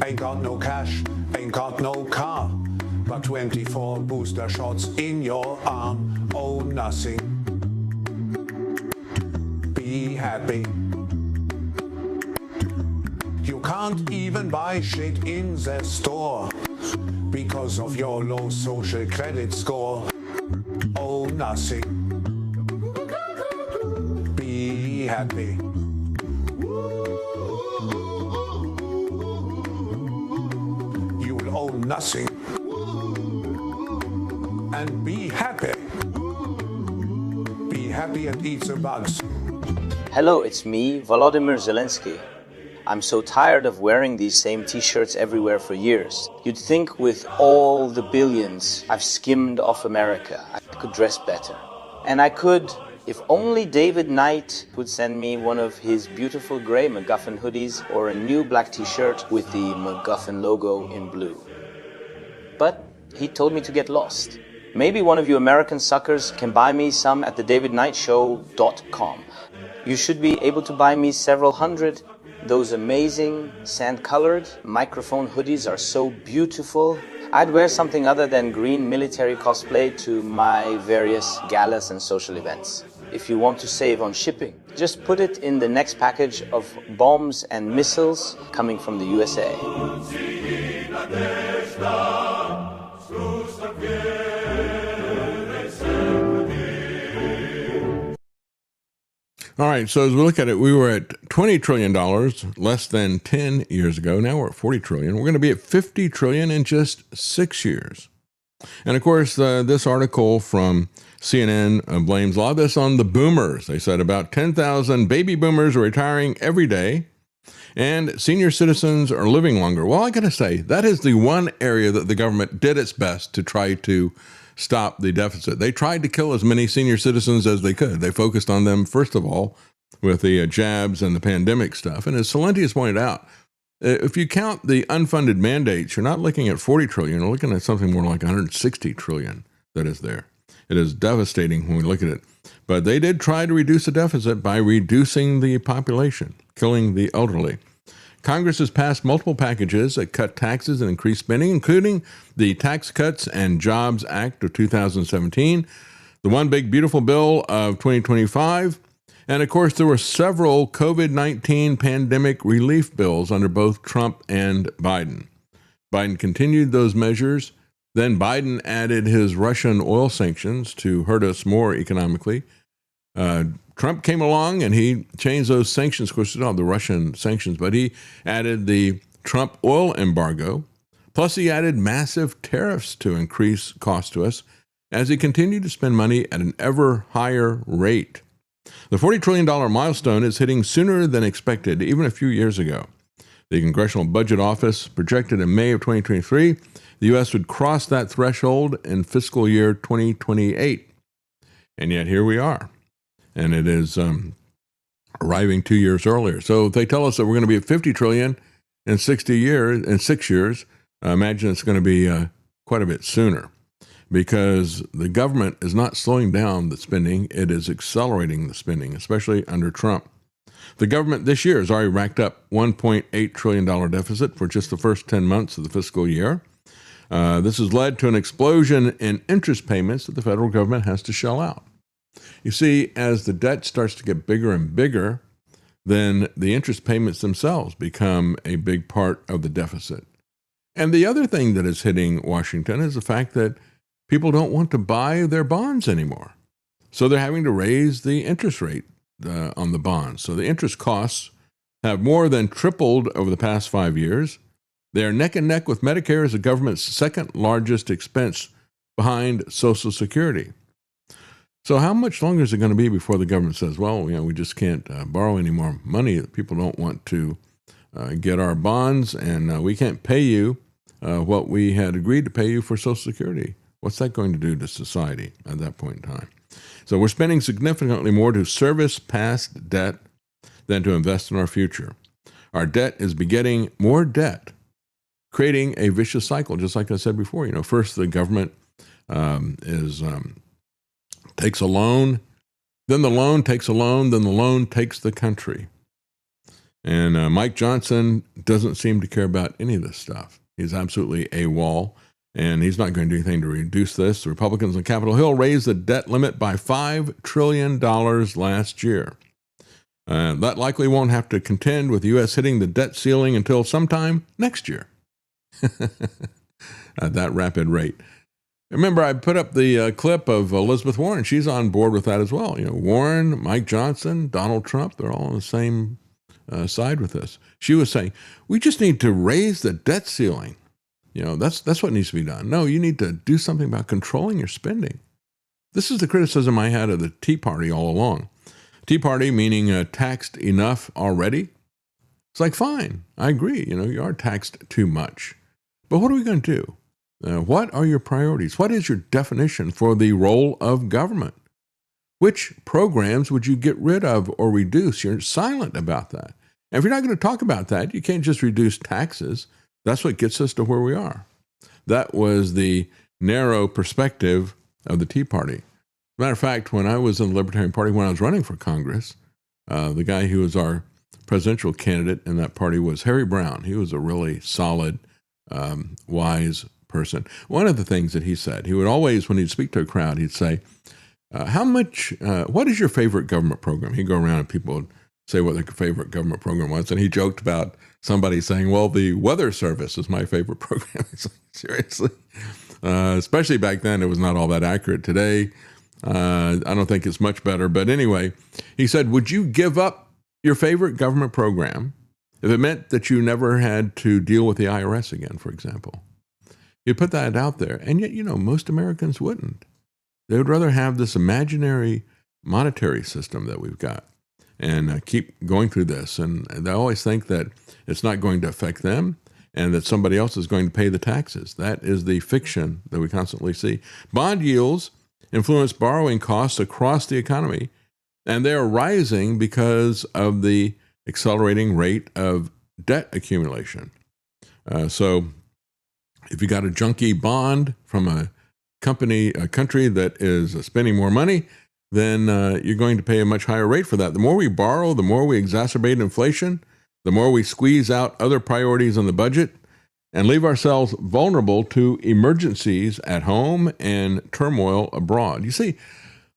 Ain't got no cash, ain't got no car, but 24 booster shots in your arm. Oh, nothing. Be happy. You can't even buy shit in the store because of your low social credit score. Oh, nothing. Be happy. You'll owe nothing and be happy. Be happy and eat the bugs. Hello, it's me, Volodymyr Zelensky. I'm so tired of wearing these same t-shirts everywhere for years. You'd think with all the billions I've skimmed off America, I could dress better. And I could If only David Knight would send me one of his beautiful gray MacGuffin hoodies or a new black t-shirt with the MacGuffin logo in blue. But he told me to get lost. Maybe one of you American suckers can buy me some at thedavidknightshow.com. You should be able to buy me several hundred. Those amazing sand-colored microphone hoodies are so beautiful. I'd wear something other than green military cosplay to my various galas and social events. If you want to save on shipping, just put it in the next package of bombs and missiles coming from the USA. All right, so as we look at it, we were at $20 trillion less than 10 years ago. Now we're at $40 trillion. We're going to be at $50 trillion in just 6 years. And of course, this article from CNN blames a lot of this on the boomers. They said about 10,000 baby boomers are retiring every day, and senior citizens are living longer. Well, I got to say, that is the one area that the government did its best to try to stop the deficit. They tried to kill as many senior citizens as they could. They focused on them, first of all, with the jabs and the pandemic stuff. And as Celente has pointed out, if you count the unfunded mandates, you're not looking at 40 trillion, you're looking at something more like 160 trillion that is there. It is devastating when we look at it. But they did try to reduce the deficit by reducing the population, killing the elderly. Congress has passed multiple packages that cut taxes and increase spending, including the Tax Cuts and Jobs Act of 2017, the One Big Beautiful Bill of 2025, and of course there were several COVID-19 pandemic relief bills under both Trump and Biden. Biden continued those measures. Then Biden added his Russian oil sanctions to hurt us more economically. Trump came along and he changed those sanctions, of course, not the Russian sanctions, but he added the Trump oil embargo. Plus, he added massive tariffs to increase costs to us as he continued to spend money at an ever higher rate. The $40 trillion milestone is hitting sooner than expected, even a few years ago. The Congressional Budget Office projected in May of 2023, the U.S. would cross that threshold in fiscal year 2028. And yet here we are. And it is arriving 2 years earlier. So if they tell us that we're going to be at 50 trillion in 6 years, imagine it's going to be quite a bit sooner, because the government is not slowing down the spending. It is accelerating the spending, especially under Trump. The government this year has already racked up $1.8 trillion deficit for just the first 10 months of the fiscal year. This has led to an explosion in interest payments that the federal government has to shell out. You see, as the debt starts to get bigger and bigger, then the interest payments themselves become a big part of the deficit. And the other thing that is hitting Washington is the fact that people don't want to buy their bonds anymore. So they're having to raise the interest rate on the bonds. So the interest costs have more than tripled over the past 5 years. They are neck and neck with Medicare as the government's second largest expense behind Social Security. So how much longer is it going to be before the government says, well, we just can't borrow any more money. People don't want to get our bonds, and we can't pay you what we had agreed to pay you for Social Security. What's that going to do to society at that point in time? So we're spending significantly more to service past debt than to invest in our future. Our debt is begetting more debt, creating a vicious cycle, just like I said before. First the government takes a loan, then the loan takes a loan, then the loan takes the country. And Mike Johnson doesn't seem to care about any of this stuff. He's absolutely AWOL, and he's not going to do anything to reduce this. The Republicans on Capitol Hill raised the debt limit by $5 trillion last year. That likely won't have to contend with the U.S. hitting the debt ceiling until sometime next year at that rapid rate. Remember, I put up the clip of Elizabeth Warren. She's on board with that as well. Warren, Mike Johnson, Donald Trump, they're all on the same side with this. She was saying, we just need to raise the debt ceiling. That's what needs to be done. No, you need to do something about controlling your spending. This is the criticism I had of the Tea Party all along. Tea Party meaning taxed enough already. It's like, fine, I agree. You are taxed too much. But what are we going to do? What are your priorities? What is your definition for the role of government? Which programs would you get rid of or reduce? You're silent about that. And if you're not going to talk about that, you can't just reduce taxes. That's what gets us to where we are. That was the narrow perspective of the Tea Party. As a matter of fact, when I was in the Libertarian Party, when I was running for Congress, the guy who was our presidential candidate in that party was Harry Brown. He was a really solid, wise person. One of the things that he said, he would always, when he'd speak to a crowd, he'd say, what is your favorite government program? He'd go around and people would say what their favorite government program was. And he joked about somebody saying, well, the Weather Service is my favorite program. It's like, seriously? Especially back then, it was not all that accurate. Today, I don't think it's much better. But anyway, he said, would you give up your favorite government program if it meant that you never had to deal with the IRS again, for example? You put that out there. And yet, most Americans wouldn't. They would rather have this imaginary monetary system that we've got and keep going through this. And they always think that it's not going to affect them and that somebody else is going to pay the taxes. That is the fiction that we constantly see. Bond yields influence borrowing costs across the economy, and they are rising because of the accelerating rate of debt accumulation. So if you got a junky bond from a country that is spending more money, then you're going to pay a much higher rate for that. The more we borrow, the more we exacerbate inflation, the more we squeeze out other priorities on the budget and leave ourselves vulnerable to emergencies at home and turmoil abroad. You see,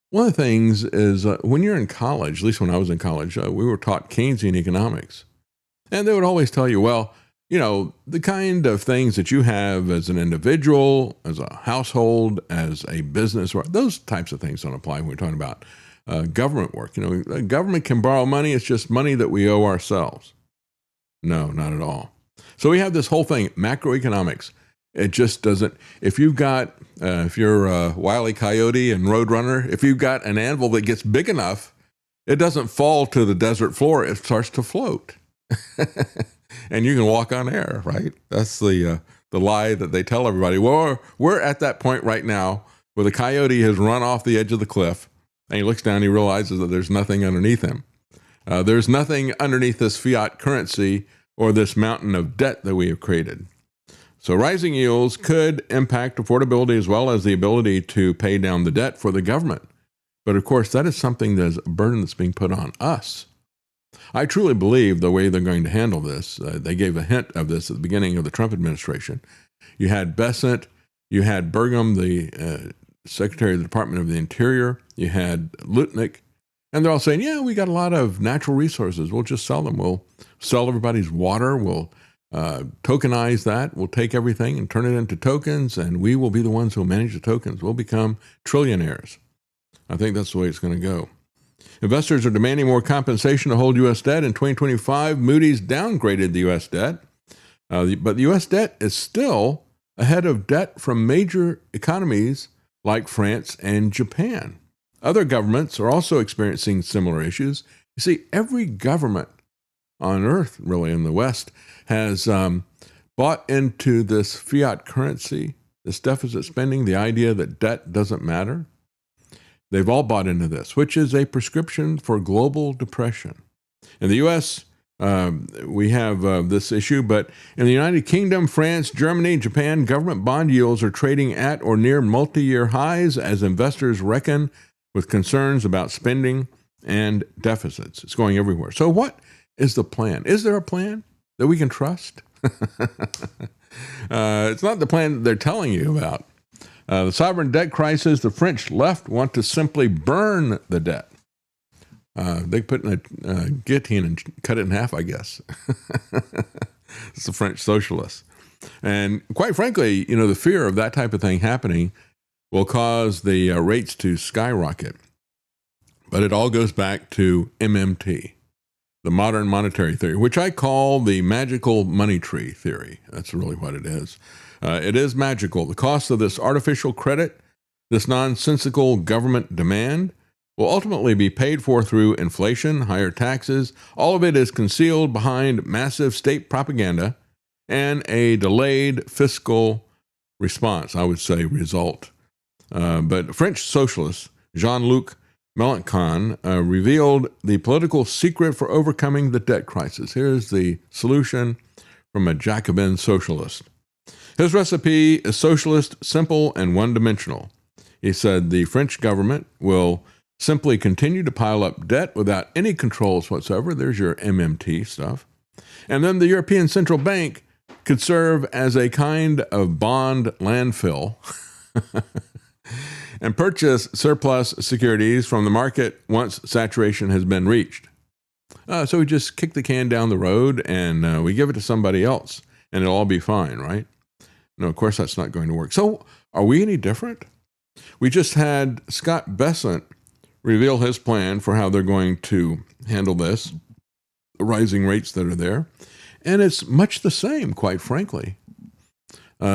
one of the things is when you're in college, at least when I was in college, we were taught Keynesian economics. And they would always tell you, well, the kind of things that you have as an individual, as a household, as a business, those types of things don't apply when we're talking about government work. Government can borrow money. It's just money that we owe ourselves. No, not at all. So we have this whole thing, macroeconomics. It just doesn't, if you're Wile E. Coyote and Roadrunner, if you've got an anvil that gets big enough, it doesn't fall to the desert floor. It starts to float. And you can walk on air, right? That's the lie that they tell everybody. Well, we're at that point right now where the coyote has run off the edge of the cliff, and he looks down and he realizes that there's nothing underneath him. There's nothing underneath this fiat currency or this mountain of debt that we have created. So rising yields could impact affordability as well as the ability to pay down the debt for the government. But of course, that is something that is a burden that's being put on us. I truly believe the way they're going to handle this, they gave a hint of this at the beginning of the Trump administration. You had Bessent, you had Burgum, the Secretary of the Department of the Interior, you had Lutnick, and they're all saying, yeah, we got a lot of natural resources. We'll just sell them. We'll sell everybody's water. We'll tokenize that. We'll take everything and turn it into tokens, and we will be the ones who will manage the tokens. We'll become trillionaires. I think that's the way it's going to go. Investors are demanding more compensation to hold U.S. debt. In 2025, Moody's downgraded the U.S. debt, but the U.S. debt is still ahead of debt from major economies like France and Japan. Other governments are also experiencing similar issues. You see, every government on earth, really in the West, has bought into this fiat currency, this deficit spending, the idea that debt doesn't matter. They've all bought into this, which is a prescription for global depression. In the U.S., we have this issue, but in the United Kingdom, France, Germany, Japan, government bond yields are trading at or near multi-year highs as investors reckon with concerns about spending and deficits. It's going everywhere. So what is the plan? Is there a plan that we can trust? It's not the plan that they're telling you about. The sovereign debt crisis, the French left want to simply burn the debt. They put in a guillotine and cut it in half, I guess. It's the French socialists. And quite frankly, the fear of that type of thing happening will cause the rates to skyrocket. But it all goes back to MMT, the modern monetary theory, which I call the magical money tree theory. That's really what it is. It is magical. The cost of this artificial credit, this nonsensical government demand, will ultimately be paid for through inflation, higher taxes. All of it is concealed behind massive state propaganda and a delayed fiscal response, I would say, result. But French socialist Jean-Luc Melancon revealed the political secret for overcoming the debt crisis. Here's the solution from a Jacobin socialist. His recipe is socialist, simple, and one-dimensional. He said the French government will simply continue to pile up debt without any controls whatsoever. There's your MMT stuff. And then the European Central Bank could serve as a kind of bond landfill and purchase surplus securities from the market once saturation has been reached. So we just kick the can down the road and we give it to somebody else and it'll all be fine, right? No, of course that's not going to work. So are we any different? We just had Scott Bessent reveal his plan for how they're going to handle this, the rising rates that are there. And it's much the same, quite frankly.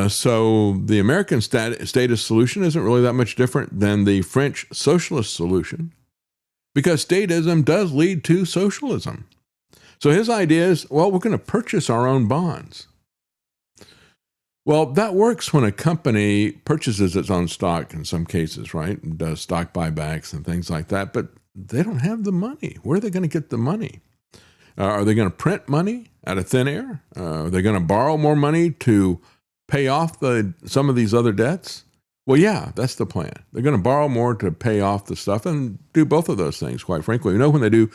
So the American status solution isn't really that much different than the French socialist solution, because statism does lead to socialism. So his idea is, well, we're going to purchase our own bonds. Well, that works when a company purchases its own stock in some cases, right? And does stock buybacks and things like that, but they don't have the money. Where are they going to get the money? Are they going to print money out of thin air? Are they going to borrow more money to pay off some of these other debts? Well, yeah, that's the plan. They're going to borrow more to pay off the stuff and do both of those things, quite frankly. You know, when they do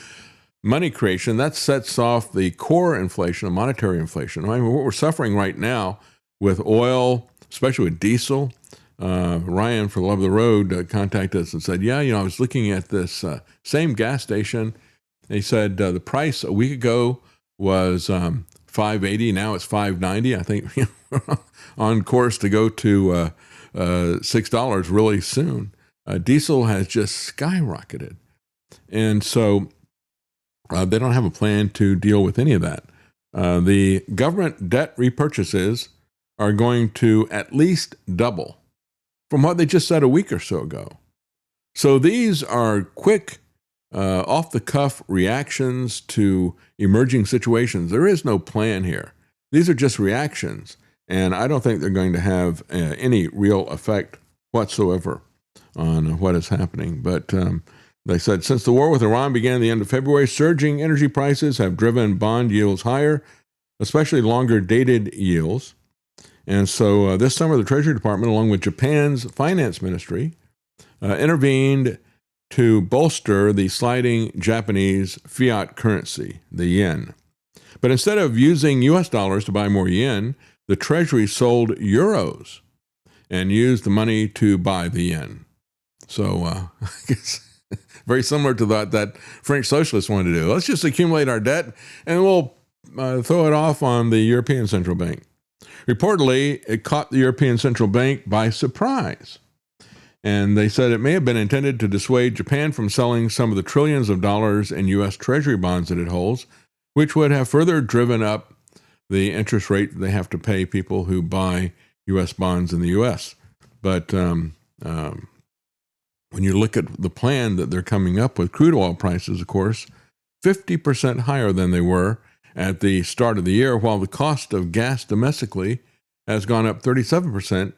money creation, that sets off the core inflation, monetary inflation. I mean, what we're suffering right now with oil, especially with diesel. Ryan, for the love of the road, contacted us and said, yeah, I was looking at this same gas station. He said the price a week ago was $5.80. Now it's $5.90. I think we're on course to go to $6 really soon. Diesel has just skyrocketed. And so they don't have a plan to deal with any of that. The government debt repurchases are going to at least double from what they just said a week or so ago. So these are quick, off-the-cuff reactions to emerging situations. There is no plan here. These are just reactions, and I don't think they're going to have any real effect whatsoever on what is happening. But they said since the war with Iran began at the end of February, surging energy prices have driven bond yields higher, especially longer-dated yields. And so this summer, the Treasury Department, along with Japan's finance ministry, intervened to bolster the sliding Japanese fiat currency, the yen. But instead of using U.S. dollars to buy more yen, the Treasury sold euros and used the money to buy the yen. So I guess very similar to that French socialists wanted to do. Let's just accumulate our debt and we'll throw it off on the European Central Bank. Reportedly, it caught the European Central Bank by surprise. And they said it may have been intended to dissuade Japan from selling some of the trillions of dollars in U.S. Treasury bonds that it holds, which would have further driven up the interest rate they have to pay people who buy U.S. bonds in the U.S. But when you look at the plan that they're coming up with, crude oil prices, of course, 50% higher than they were at the start of the year, while the cost of gas domestically has gone up 37%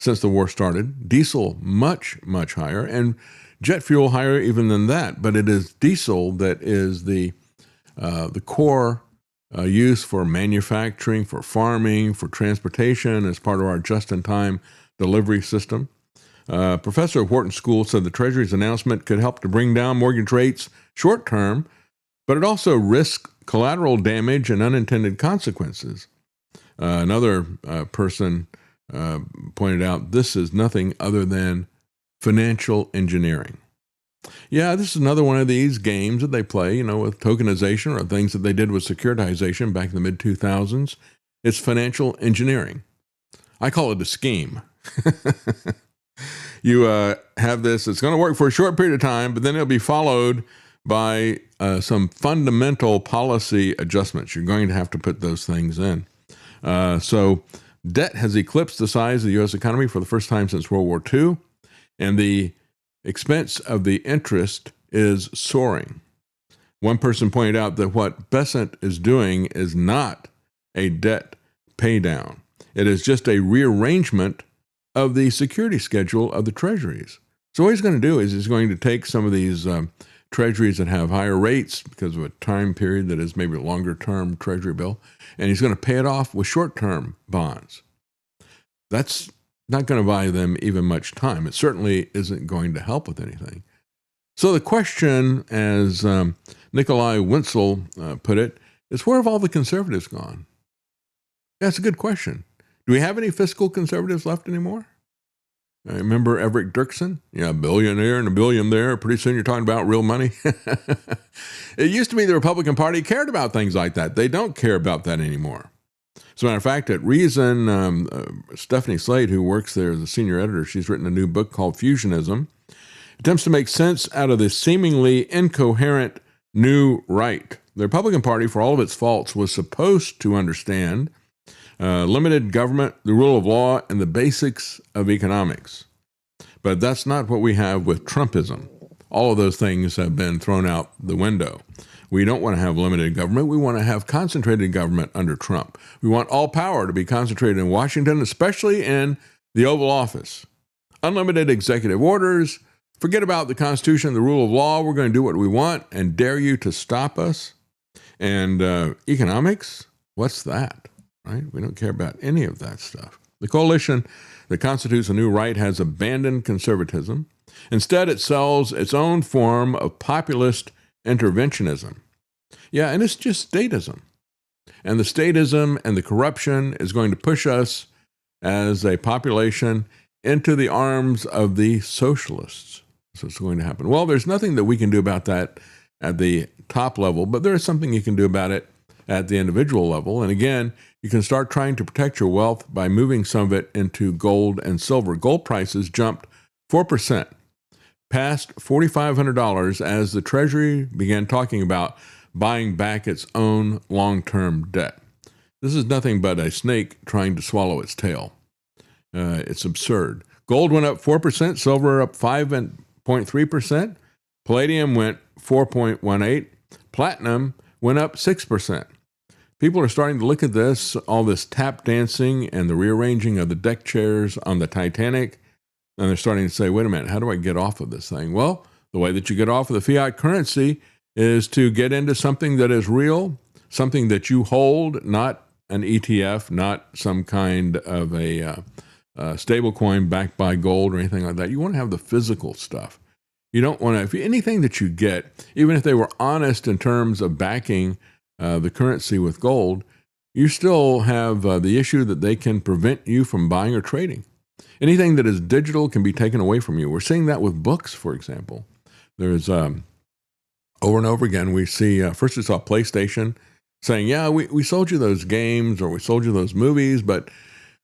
since the war started. Diesel much, much higher, and jet fuel higher even than that. But it is diesel that is the core use for manufacturing, for farming, for transportation as part of our just-in-time delivery system. Professor at Wharton School said the Treasury's announcement could help to bring down mortgage rates short-term, but it also risks collateral damage and unintended consequences. Another person pointed out this is nothing other than financial engineering. Yeah, this is another one of these games that they play, with tokenization or things that they did with securitization back in the mid-2000s. It's financial engineering. I call it a scheme. You have this, it's going to work for a short period of time, but then it'll be followed by some fundamental policy adjustments. You're going to have to put those things in. So debt has eclipsed the size of the U.S. economy for the first time since World War II, and the expense of the interest is soaring. One person pointed out that what Bessent is doing is not a debt pay down. It is just a rearrangement of the security schedule of the treasuries. So what he's going to do is he's going to take some of these treasuries that have higher rates because of a time period that is maybe a longer-term treasury bill, and he's going to pay it off with short-term bonds. That's not going to buy them even much time. It certainly isn't going to help with anything. So the question, as Nikolai Wenzel put it, is where have all the conservatives gone? That's a good question. Do we have any fiscal conservatives left anymore? I remember Everett Dirksen, a billionaire and a billion there. Pretty soon you're talking about real money. It used to be the Republican Party cared about things like that. They don't care about that anymore. As a matter of fact, at Reason, Stephanie Slade, who works there as a senior editor, she's written a new book called Fusionism. Attempts to make sense out of this seemingly incoherent new right. The Republican Party, for all of its faults, was supposed to understand limited government, the rule of law, and the basics of economics. But that's not what we have with Trumpism. All of those things have been thrown out the window. We don't want to have limited government. We want to have concentrated government under Trump. We want all power to be concentrated in Washington, especially in the Oval Office. Unlimited executive orders. Forget about the Constitution, the rule of law. We're going to do what we want and dare you to stop us. And economics, what's that? Right? We don't care about any of that stuff. The coalition that constitutes a new right has abandoned conservatism. Instead, it sells its own form of populist interventionism. Yeah, and it's just statism. And the statism and the corruption is going to push us as a population into the arms of the socialists. So it's going to happen. Well, there's nothing that we can do about that at the top level, but there is something you can do about it at the individual level. And again, you can start trying to protect your wealth by moving some of it into gold and silver. Gold prices jumped 4%, past $4,500 as the Treasury began talking about buying back its own long-term debt. This is nothing but a snake trying to swallow its tail. It's absurd. Gold went up 4%, silver up 5.3%, palladium went 4.18%, platinum went up 6%. People are starting to look at this, all this tap dancing and the rearranging of the deck chairs on the Titanic, and they're starting to say, wait a minute, how do I get off of this thing? Well, the way that you get off of the fiat currency is to get into something that is real, something that you hold, not an ETF, not some kind of a stable coin backed by gold or anything like that. You want to have the physical stuff. You don't want to, if anything that you get, even if they were honest in terms of backing the currency with gold, you still have the issue that they can prevent you from buying or trading. Anything that is digital can be taken away from you. We're seeing that with books, for example. There's over and over again, we see, first we saw PlayStation saying, yeah, we sold you those games or we sold you those movies, but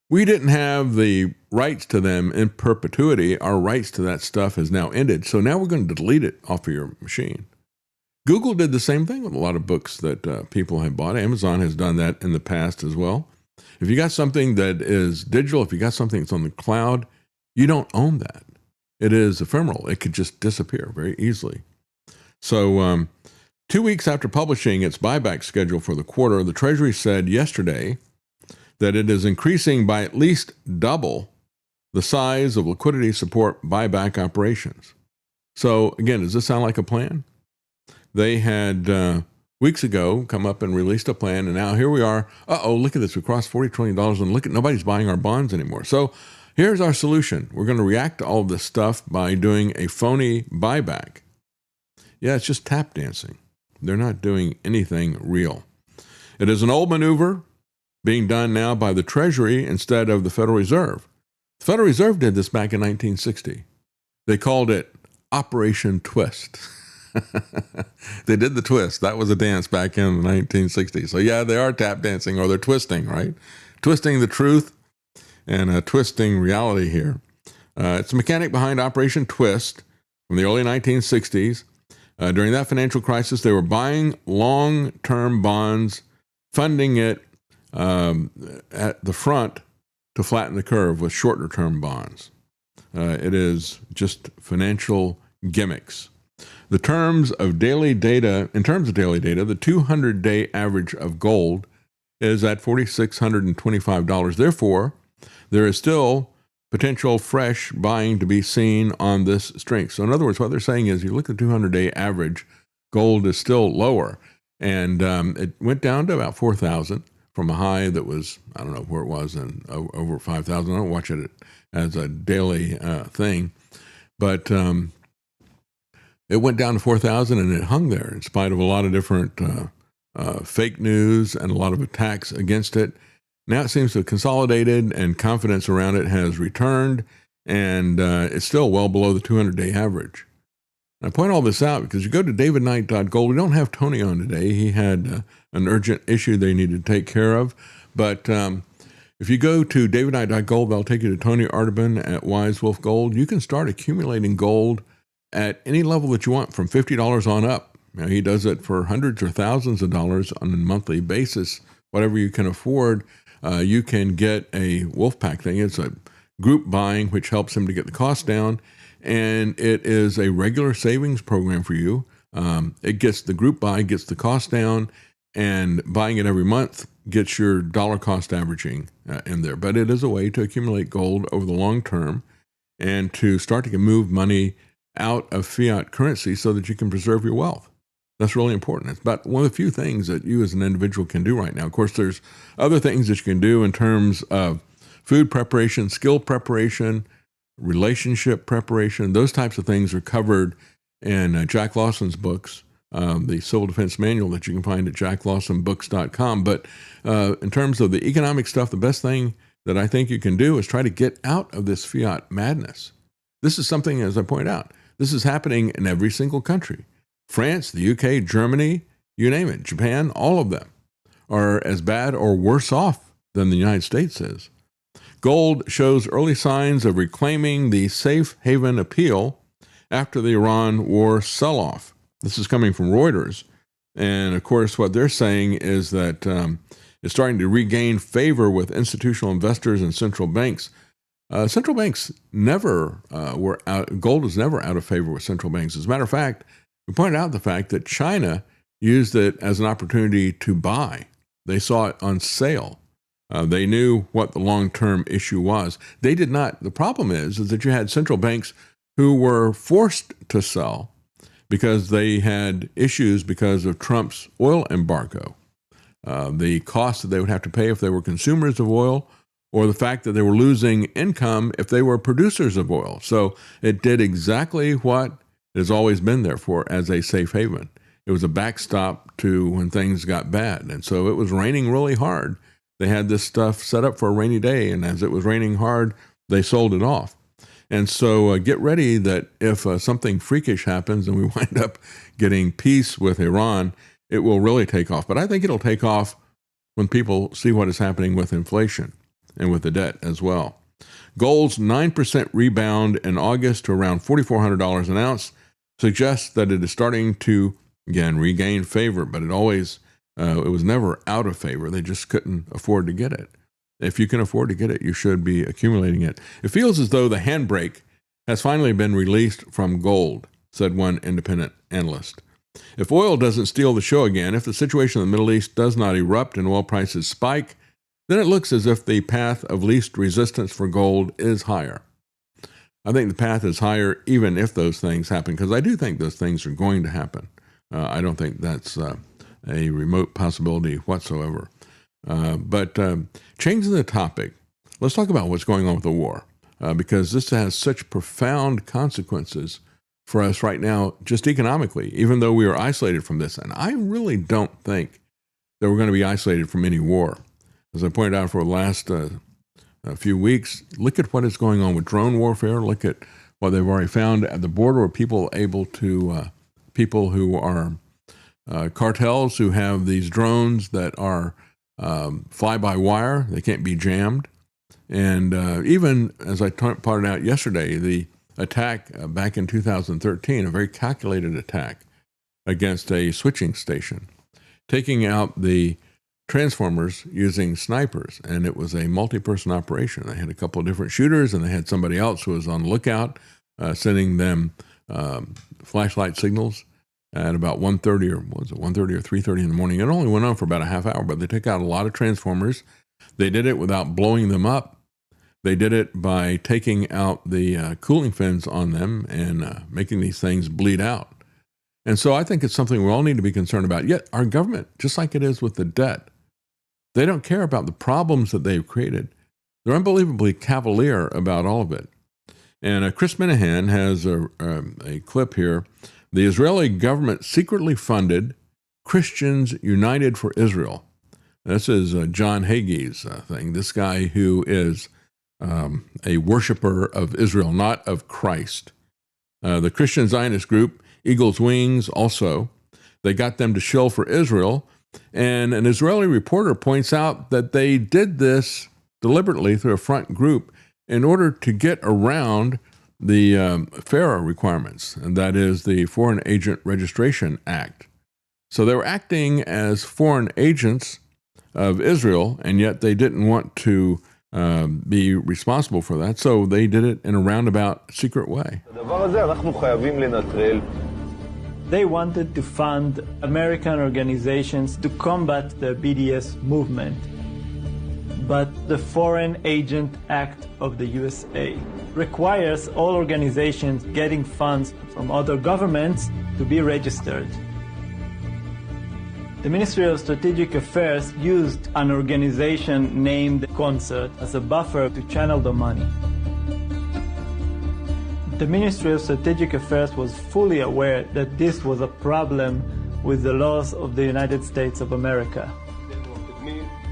we didn't have the rights to them in perpetuity. Our rights to that stuff has now ended. So now we're going to delete it off of your machine. Google did the same thing with a lot of books that people have bought. Amazon has done that in the past as well. If you got something that is digital, if you got something that's on the cloud, you don't own that. It is ephemeral. It could just disappear very easily. So 2 weeks after publishing its buyback schedule for the quarter, the Treasury said yesterday that it is increasing by at least double the size of liquidity support buyback operations. So again, does this sound like a plan? They had weeks ago come up and released a plan, and now here we are. Look at this. We crossed $40 trillion, and look at nobody's buying our bonds anymore. So here's our solution. We're going to react to all of this stuff by doing a phony buyback. Yeah, it's just tap dancing. They're not doing anything real. It is an old maneuver being done now by the Treasury instead of the Federal Reserve. The Federal Reserve did this back in 1960. They called it Operation Twist. They did the twist. That was a dance back in the 1960s. So yeah, they are tap dancing, or they're twisting, right? Twisting the truth and twisting reality here. It's a mechanic behind Operation Twist from the early 1960s. During that financial crisis, they were buying long-term bonds, funding it at the front to flatten the curve with shorter-term bonds. It is just financial gimmicks. In terms of daily data, the 200-day average of gold is at $4,625. Therefore, there is still potential fresh buying to be seen on this strength. So in other words, what they're saying is you look at the 200-day average, gold is still lower. And it went down to about 4,000 from a high that was, I don't know where it was, and over 5,000. I don't watch it as a daily thing. But it went down to 4,000 and it hung there in spite of a lot of different fake news and a lot of attacks against it. Now it seems to have consolidated and confidence around it has returned, and it's still well below the 200-day average. And I point all this out because you go to davidknight.gold. We don't have Tony on today. He had an urgent issue they needed to take care of. But if you go to davidknight.gold, they'll take you to Tony Arterburn at Wise Wolf Gold. You can start accumulating gold at any level that you want, from $50 on up. Now, he does it for hundreds or thousands of dollars on a monthly basis, whatever you can afford. You can get a Wolfpack thing. It's a group buying, which helps him to get the cost down. And it is a regular savings program for you. It gets the group buy, gets the cost down, and buying it every month gets your dollar cost averaging in there. But it is a way to accumulate gold over the long term and to start to move money out of fiat currency so that you can preserve your wealth. That's really important. It's about one of the few things that you as an individual can do right now. Of course, there's other things that you can do in terms of food preparation, skill preparation, relationship preparation. Those types of things are covered in Jack Lawson's books, the Civil Defense Manual that you can find at jacklawsonbooks.com. But in terms of the economic stuff, the best thing that I think you can do is try to get out of this fiat madness. This is something, as I point out, this is happening in every single country. France, the UK, Germany, you name it, Japan, all of them are as bad or worse off than the United States is. Gold shows early signs of reclaiming the safe haven appeal after the Iran war sell-off. This is coming from Reuters. And of course, what they're saying is that it's starting to regain favor with institutional investors and central banks. Central banks never were out, gold was never out of favor with central banks. As a matter of fact, we pointed out the fact that China used it as an opportunity to buy. They saw it on sale. They knew what the long-term issue was. They did not. The problem is that you had central banks who were forced to sell because they had issues because of Trump's oil embargo. The cost that they would have to pay if they were consumers of oil, or the fact that they were losing income if they were producers of oil. So it did exactly what it has always been there for, as a safe haven. It was a backstop to when things got bad. And so it was raining really hard. They had this stuff set up for a rainy day, and as it was raining hard, they sold it off. And so get ready that if something freakish happens and we wind up getting peace with Iran, it will really take off. But I think it'll take off when people see what is happening with inflation and with the debt as well. Gold's 9% rebound in August to around $4,400 an ounce suggests that it is starting to, again, regain favor, but it was never out of favor. They just couldn't afford to get it. If you can afford to get it, you should be accumulating it. It feels as though the handbrake has finally been released from gold, said one independent analyst. If oil doesn't steal the show again, if the situation in the Middle East does not erupt and oil prices spike, then it looks as if the path of least resistance for gold is higher. I think the path is higher even if those things happen, because I do think those things are going to happen. I don't think that's a remote possibility whatsoever. But changing the topic, let's talk about what's going on with the war, because this has such profound consequences for us right now, just economically, even though we are isolated from this. And I really don't think that we're going to be isolated from any war. As I pointed out for the last few weeks, look at what is going on with drone warfare. Look at what they've already found at the border, where people who are cartels who have these drones that are fly-by-wire. They can't be jammed. And even, as I pointed out yesterday, the attack back in 2013, a very calculated attack against a switching station, taking out the transformers using snipers. And it was a multi-person operation. They had a couple of different shooters, and they had somebody else who was on the lookout, sending them flashlight signals at about 1:30 or 3:30 in the morning. It only went on for about a half hour, but they took out a lot of transformers. They did it without blowing them up. They did it by taking out the cooling fins on them and making these things bleed out. And so I think it's something we all need to be concerned about. Yet our government, just like it is with the debt, they don't care about the problems that they've created. They're unbelievably cavalier about all of it. And Chris Minahan has a clip here. The Israeli government secretly funded Christians United for Israel. This is John Hagee's thing. This guy who is a worshiper of Israel, not of Christ. The Christian Zionist group, Eagle's Wings, also, they got them to shill for Israel. And an Israeli reporter points out that they did this deliberately through a front group in order to get around the FARA requirements, and that is the Foreign Agent Registration Act. So they were acting as foreign agents of Israel, and yet they didn't want to be responsible for that, so they did it in a roundabout, secret way. They wanted to fund American organizations to combat the BDS movement. But the Foreign Agent Act of the USA requires all organizations getting funds from other governments to be registered. The Ministry of Strategic Affairs used an organization named Concert as a buffer to channel the money. The Ministry of Strategic Affairs was fully aware that this was a problem with the laws of the United States of America.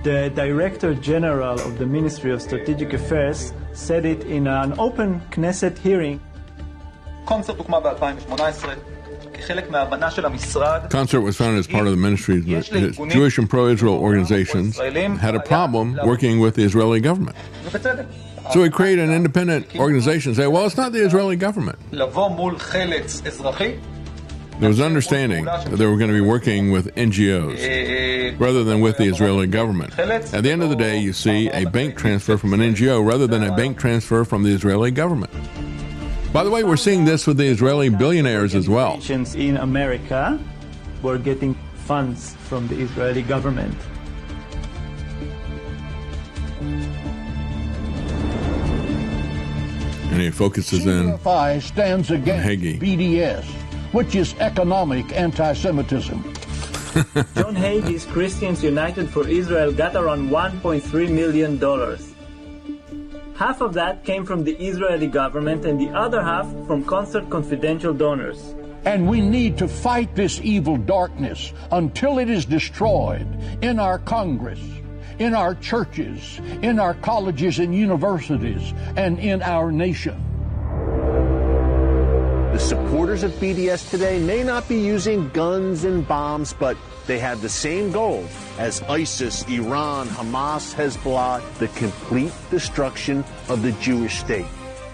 The Director General of the Ministry of Strategic Affairs said it in an open Knesset hearing. Concert was founded as part of the ministry, but Jewish and pro-Israel organizations had a problem working with the Israeli government. So we create an independent organization and say, well, it's not the Israeli government. There was understanding that they were going to be working with NGOs rather than with the Israeli government. At the end of the day, you see a bank transfer from an NGO rather than a bank transfer from the Israeli government. By the way, we're seeing this with the Israeli billionaires as well. Organizations in America were getting funds from the Israeli government. And he focuses in CFI stands against Hagee. BDS, which is economic anti-Semitism. John Hagee's Christians United for Israel got around $1.3 million. Half of that came from the Israeli government and the other half from Concert confidential donors. And we need to fight this evil darkness until it is destroyed in our Congress, in our churches, in our colleges and universities, and in our nation. The supporters of BDS today may not be using guns and bombs, but they have the same goal as ISIS, Iran, Hamas, Hezbollah, the complete destruction of the Jewish state.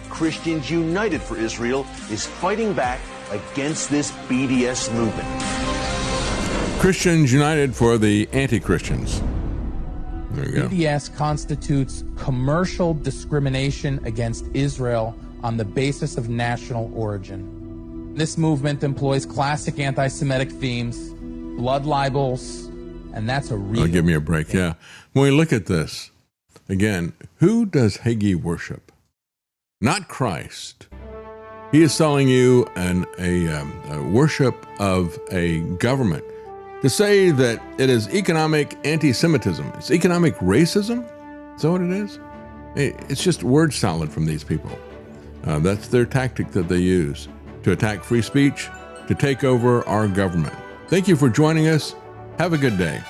Christians United for Israel is fighting back against this BDS movement. Christians United for the anti-Christians. There you go. BDS constitutes commercial discrimination against Israel on the basis of national origin. This movement employs classic anti-Semitic themes, blood libels, and that's a real... Oh, give me a break, yeah. When we look at this, again, who does Hagee worship? Not Christ. He is selling you a worship of a government. To say that it is economic anti-Semitism, it's economic racism? Is that what it is? It's just word salad from these people. That's their tactic that they use to attack free speech, to take over our government. Thank you for joining us. Have a good day.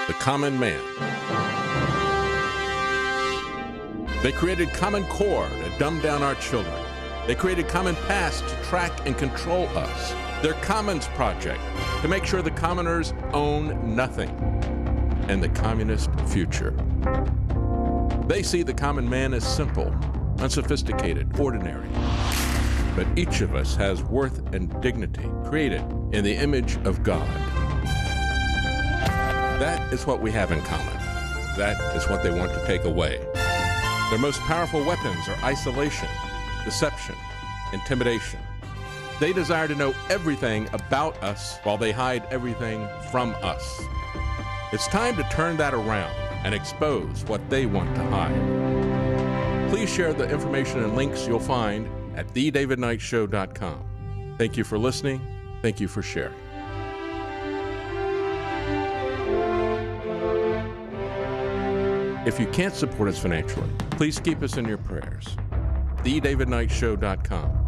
The common man. They created Common Core to dumb down our children. They created Common Pass to track and control us. Their Commons Project to make sure the commoners own nothing. And the communist future. They see the common man as simple, unsophisticated, ordinary. But each of us has worth and dignity, created in the image of God. That is what we have in common. that is what they want to take away. Their most powerful weapons are isolation, deception, intimidation. They desire to know everything about us while they hide everything from us. It's time to turn that around and expose what they want to hide. Please share the information and links you'll find at thedavidknightshow.com. Thank you for listening. Thank you for sharing. If you can't support us financially, please keep us in your prayers. thedavidknightshow.com.